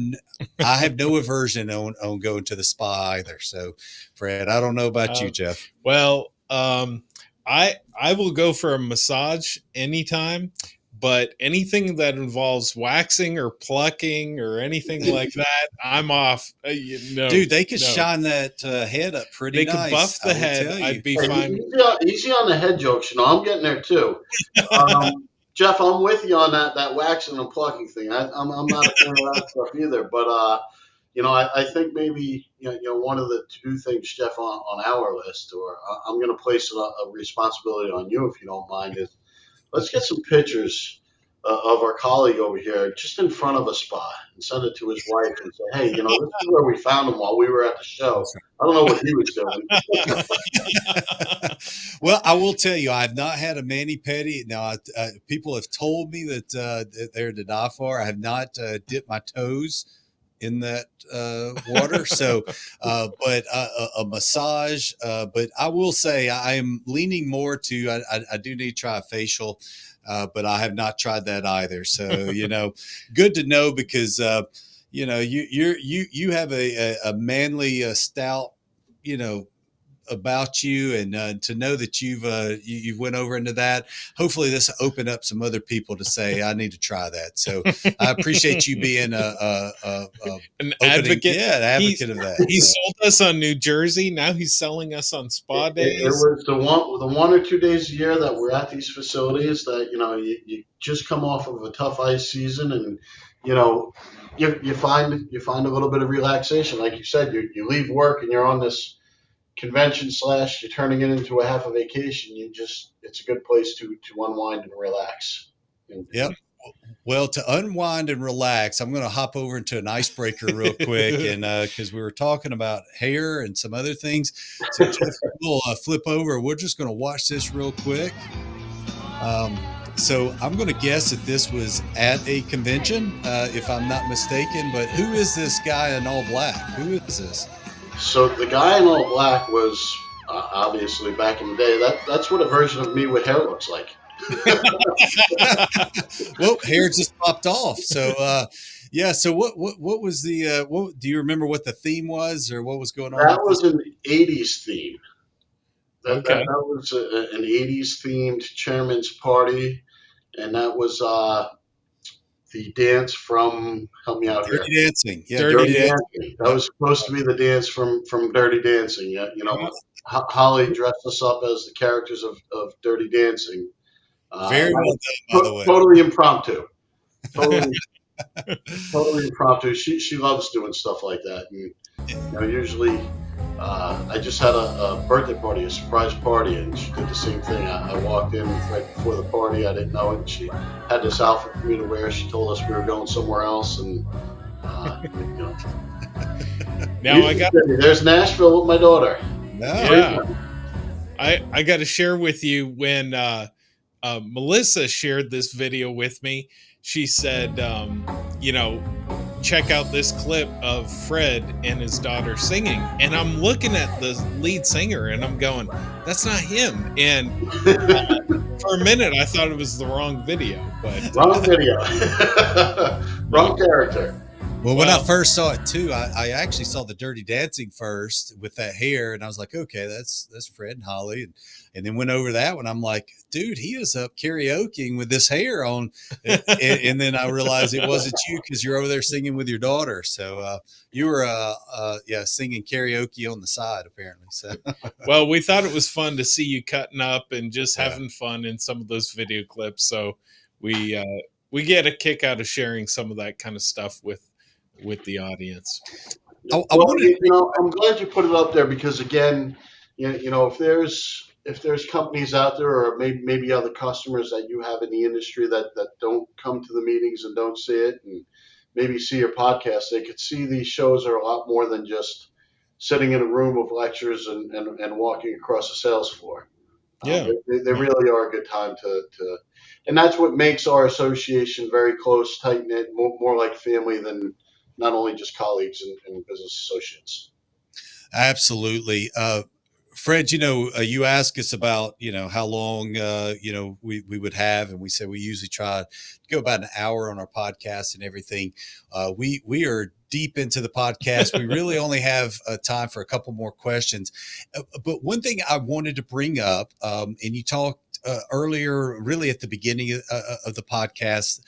have no aversion on going to the spa either. So, Fred, I don't know about you, Jeff. Well, I will go for a massage anytime, but anything that involves waxing or plucking or anything like that, I'm off. Dude, they could shine that head up pretty nice. They could buff the head. I'd be fine. Easy on the head jokes. I'm getting there too. Jeff, I'm with you on that waxing and plucking thing. I'm not a fan of that stuff either. But I think maybe one of the to-do things, Jeff, on our list, or I'm going to place a responsibility on you if you don't mind, is let's get some pictures of our colleague over here just in front of a spa and send it to his wife and say, hey, this is where we found him while we were at the show. I don't know what he was doing. Well, I will tell you, I've not had a mani-pedi. Now, people have told me that they're to die for. I have not dipped my toes in that water. So, but a massage. But I will say I am leaning more to, I do need to try a facial, but I have not tried that either. So, good to know because, you have a manly, stout, about you, and to know that you've went over into that. Hopefully this will open up some other people to say, I need to try that. So I appreciate you being an advocate. Yeah, an advocate of that. He sold us on New Jersey. Now he's selling us on spa days. It was the 1 or 2 days a year that we're at these facilities that, you just come off of a tough ice season and, you find a little bit of relaxation. Like you said, you leave work and you're on this convention / you're turning it into a half a vacation. It's a good place to unwind and relax. Yep. Well, to unwind and relax, I'm going to hop over into an icebreaker real quick, and because we were talking about hair and some other things, so Jeff, we'll flip over. We're just going to watch this real quick. So I'm going to guess that this was at a convention, if I'm not mistaken. But who is this guy in all black? Who is this? So the guy in all black was obviously back in the day. That's what a version of me with hair looks like. Well, hair just popped off. So yeah. So what was the what do you remember what the theme was or what was going on? That was an 80s theme. That was an 80s themed chairman's party, and that was the dance from, help me out Dirty here. Dancing. Yeah, Dirty Dancing. That was supposed to be the dance from Dirty Dancing. Yeah, Holly dressed us up as the characters of Dirty Dancing. Very well done, by the way. Totally impromptu. Totally impromptu. She loves doing stuff like that. And usually, I just had a birthday party, a surprise party, and she did the same thing. I walked in right before the party. I didn't know it. And she had this outfit for me to wear. She told us we were going somewhere else, and now I got. There's Nashville with my daughter. No. Yeah. I got to share with you when Melissa shared this video with me. She said, check out this clip of Fred and his daughter singing. And I'm looking at the lead singer and I'm going, that's not him. And for a minute, I thought it was the wrong video, but Wrong video. Wrong character. Well, when I first saw it too, I actually saw the Dirty Dancing first with that hair, and I was like, okay, that's Fred and Holly, and then went over that one. I'm like, dude, he is up karaokeing with this hair on, and then I realized it wasn't you because you're over there singing with your daughter. So you were singing karaoke on the side apparently. So well, we thought it was fun to see you cutting up and just having fun in some of those video clips. So we get a kick out of sharing some of that kind of stuff with the audience. I'm glad you put it up there because again, if there's companies out there or maybe other customers that you have in the industry that don't come to the meetings and don't see it and maybe see your podcast, they could see these shows are a lot more than just sitting in a room of lectures and walking across a sales floor. Yeah, they really are a good time to and that's what makes our association very close, tight knit, more like family than not only just colleagues and business associates. Absolutely. Fred, you ask us about, how long, we would have, and we said we usually try to go about an hour on our podcast and everything. We are deep into the podcast. We really only have time for a couple more questions. But one thing I wanted to bring up, and you talked earlier, really at the beginning of the podcast,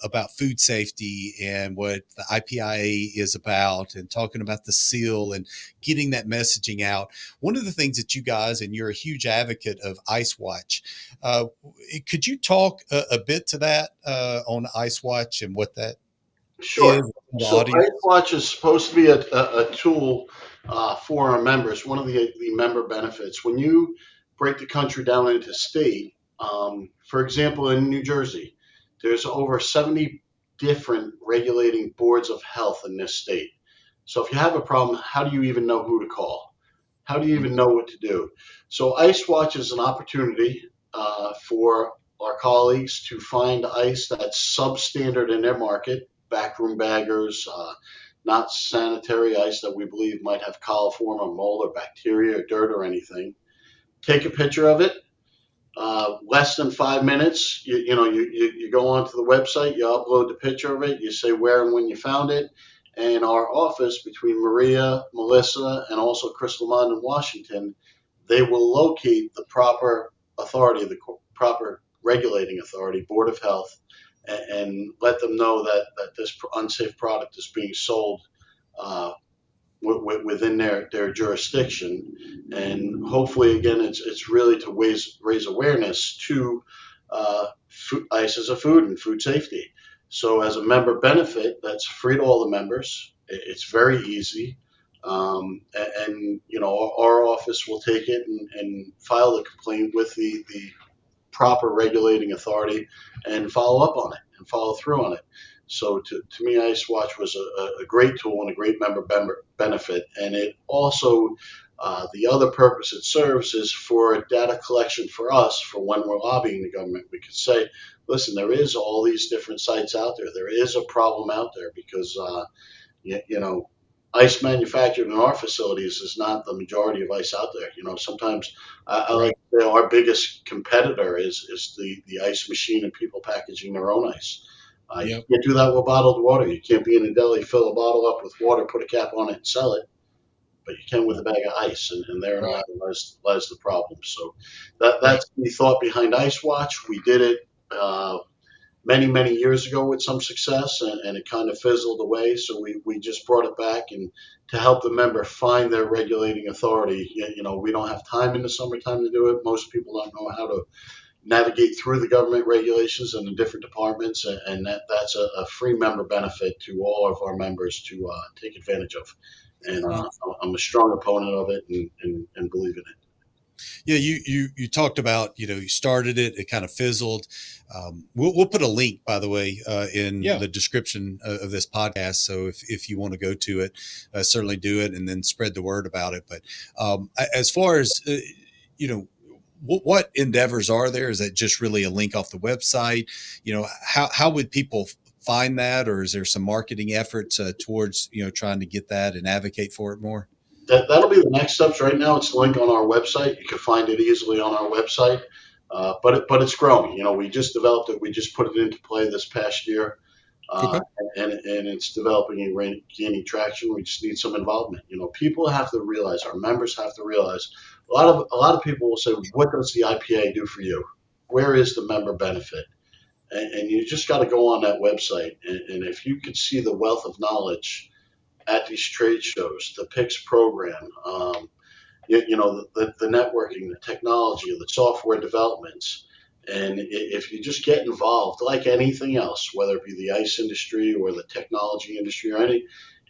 about food safety and what the IPIA is about, and talking about the seal and getting that messaging out. One of the things that you guys, and you're a huge advocate of IceWatch. Could you talk a bit to that on IceWatch and what that Sure. is? So IceWatch is supposed to be a tool for our members. One of the member benefits when you break the country down into state. For example, in New Jersey, there's over 70 different regulating boards of health in this state. So if you have a problem, how do you even know who to call? How do you even know what to do? So IceWatch is an opportunity for our colleagues to find ice that's substandard in their market, backroom baggers, not sanitary ice that we believe might have coliform or mold or bacteria or dirt or anything. Take a picture of it. Less than 5 minutes, you go onto the website, you upload the picture of it, you say where and when you found it, and our office between Maria, Melissa, and also Chris Lamont in Washington, they will locate the proper authority, the proper regulating authority, Board of Health, and let them know that this unsafe product is being sold within their jurisdiction, and hopefully again it's really to raise awareness to ice as a food and food safety. So as a member benefit, that's free to all the members. It's very easy, and our office will take it and file the complaint with the proper regulating authority and follow up on it and follow through on it. So to me, IceWatch was a great tool and a great member benefit. And it also, the other purpose it serves is for data collection for us for when we're lobbying the government. We could say, listen, there is all these different sites out there. There is a problem out there because, ice manufactured in our facilities is not the majority of ice out there. Sometimes I like to say our biggest competitor is the ice machine and people packaging their own ice. You can't do that with bottled water. You can't be in a deli, fill a bottle up with water, put a cap on it, and sell it. But you can with a bag of ice, and therein lies the problem. So that's the thought behind IceWatch. We did it many, many years ago with some success, and it kind of fizzled away. So we just brought it back and to help the member find their regulating authority. We don't have time in the summertime to do it. Most people don't know how to navigate through the government regulations and the different departments, and that's a free member benefit to all of our members to take advantage of. And I'm a strong opponent of it and believe in it. Yeah, you talked about, you started it, it kind of fizzled. We'll put a link, by the way, in the description of this podcast. So if you want to go to it, certainly do it and then spread the word about it. But as far as, what endeavors are there? Is that just really a link off the website? How would people find that, or is there some marketing efforts towards trying to get that and advocate for it more? That'll be the next steps. Right now, it's a link on our website. You can find it easily on our website, but it's growing. We just developed it. We just put it into play this past year, uh, Okay. and it's developing and gaining traction. We just need some involvement. People have to realize, our members have to realize. A lot of people will say, "What does the IPA do for you? Where is the member benefit?" And you just got to go on that website, and if you could see the wealth of knowledge at these trade shows, the PICS program, the networking, the technology, the software developments. And if you just get involved, like anything else, whether it be the ice industry or the technology industry or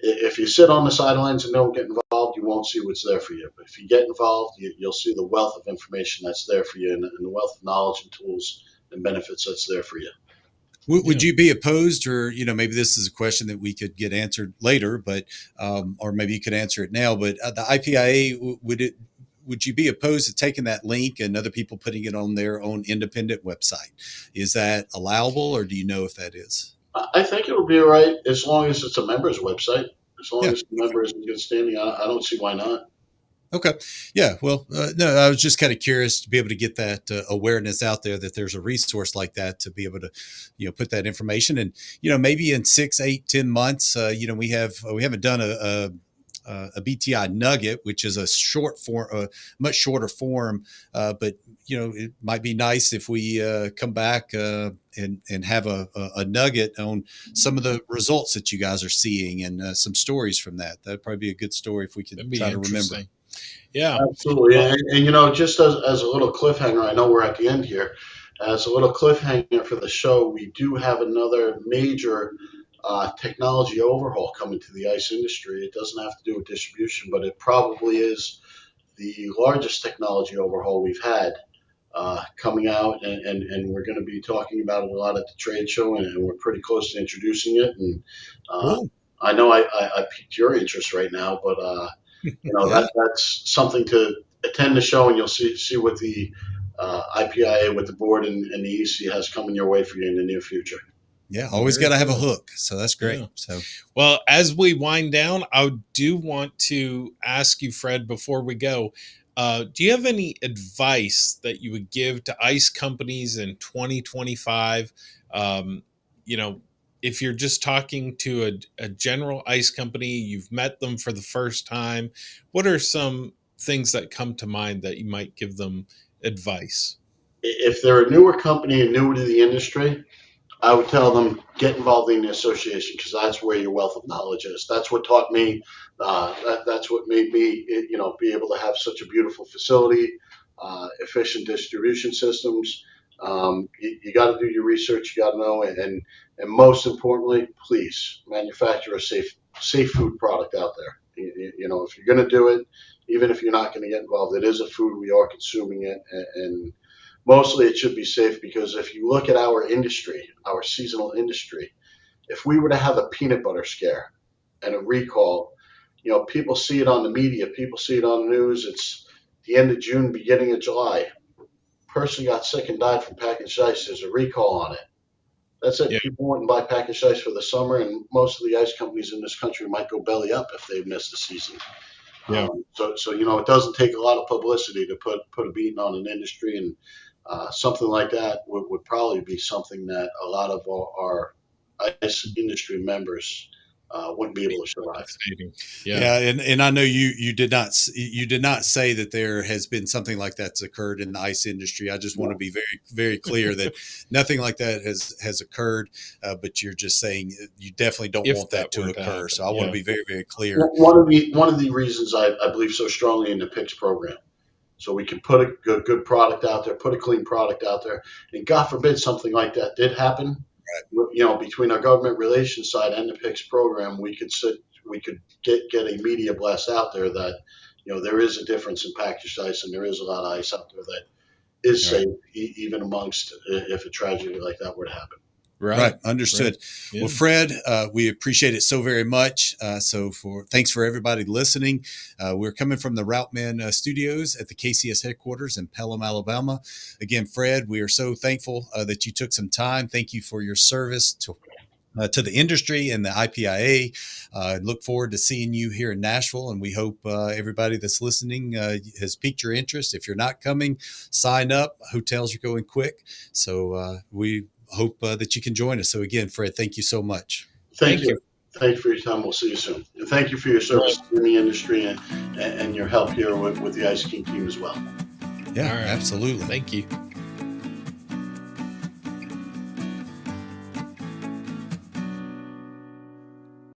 if you sit on the sidelines and don't get involved, you won't see what's there for you. But if you get involved, you'll see the wealth of information that's there for you, and the wealth of knowledge and tools and benefits that's there for you. Would you be opposed, or maybe this is a question that we could get answered later, but or maybe you could answer it now. But the IPIA, would you be opposed to taking that link and other people putting it on their own independent website? Is that allowable, or do you know if that is? I think it will be all right as long as it's a member's website. As long Yeah. as the member is in good standing, I don't see why not. Okay. Yeah. Well, no, I was just kind of curious to be able to get that awareness out there that there's a resource like that to be able to, put that information. And, maybe in 6, 8, 10 months, we haven't done a BTI nugget, which is a short form, much shorter form. But, it might be nice if we come back and have a nugget on some of the results that you guys are seeing and some stories from that. That'd probably be a good story if we could That'd be try to remember. interesting. Yeah. Absolutely. Well, And just as a little cliffhanger, I know we're at the end here. As a little cliffhanger for the show, we do have another major technology overhaul coming to the ice industry. It doesn't have to do with distribution, but it probably is the largest technology overhaul we've had coming out, and we're going to be talking about it a lot at the trade show, and we're pretty close to introducing it. And uh, Cool. I know I piqued your interest right now, but Yeah. that's something to attend the show, and you'll see what the IPIA, with the board and the EC has coming your way for you in the near future. Yeah. Always got very to have a cool. hook. So that's great. Yeah. So, Well, as we wind down, I do want to ask you, Fred, before we go, do you have any advice that you would give to ice companies in 2025? Um, you know, if you're just talking to a general ice company, you've met them for the first time, what are some things that come to mind that you might give them advice? If they're a newer company and newer to the industry, I would tell them get involved in the association, because that's where your wealth of knowledge is. That's what taught me. That's what made me, be able to have such a beautiful facility, efficient distribution systems. You got to do your research. You got to know, and most importantly, please manufacture a safe food product out there. If you're going to do it, even if you're not going to get involved, it is a food. We are consuming it, and mostly it should be safe, because if you look at our industry, our seasonal industry, if we were to have a peanut butter scare and a recall, people see it on the media, people see it on the news. It's the end of June, beginning of July. Person got sick and died from packaged ice. There's a recall on it. That's it. Yeah. People wouldn't buy packaged ice for the summer, and most of the ice companies in this country might go belly up if they missed the season. Yeah. So it doesn't take a lot of publicity to put a beating on an industry, and something like that would probably be something that a lot of our ice industry members wouldn't be able to survive. Yeah. yeah. And I know you did not say that there has been something like that's occurred in the ice industry. I just want to be very, very clear that nothing like that has occurred. But you're just saying you definitely don't If want that that to were to occur. happen. So I want to Yeah. be very, very clear. One of the reasons I believe so strongly in the PICS program. So we can put a good product out there, put a clean product out there, and God forbid something like that did happen. Between our government relations side and the PICS program, we could get a media blast out there that there is a difference in packaged ice, and there is a lot of ice out there that is Right. safe, even amongst if a tragedy like that were to happen. Right. Understood. Right. Yeah. Well, Fred, we appreciate it so very much. Thanks for everybody listening. We're coming from the RouteMan studios at the KCS headquarters in Pelham, Alabama. Again, Fred, we are so thankful that you took some time. Thank you for your service to the industry and the IPIA. Look forward to seeing you here in Nashville, and we hope everybody that's listening has piqued your interest. If you're not coming, sign up. Hotels are going quick, so we hope that you can join us. So again, Fred, thank you so much. Thank you. Thank you for your time. We'll see you soon. And thank you for your service in the industry and your help here with the Ice King team as well. Yeah, absolutely. Thank you.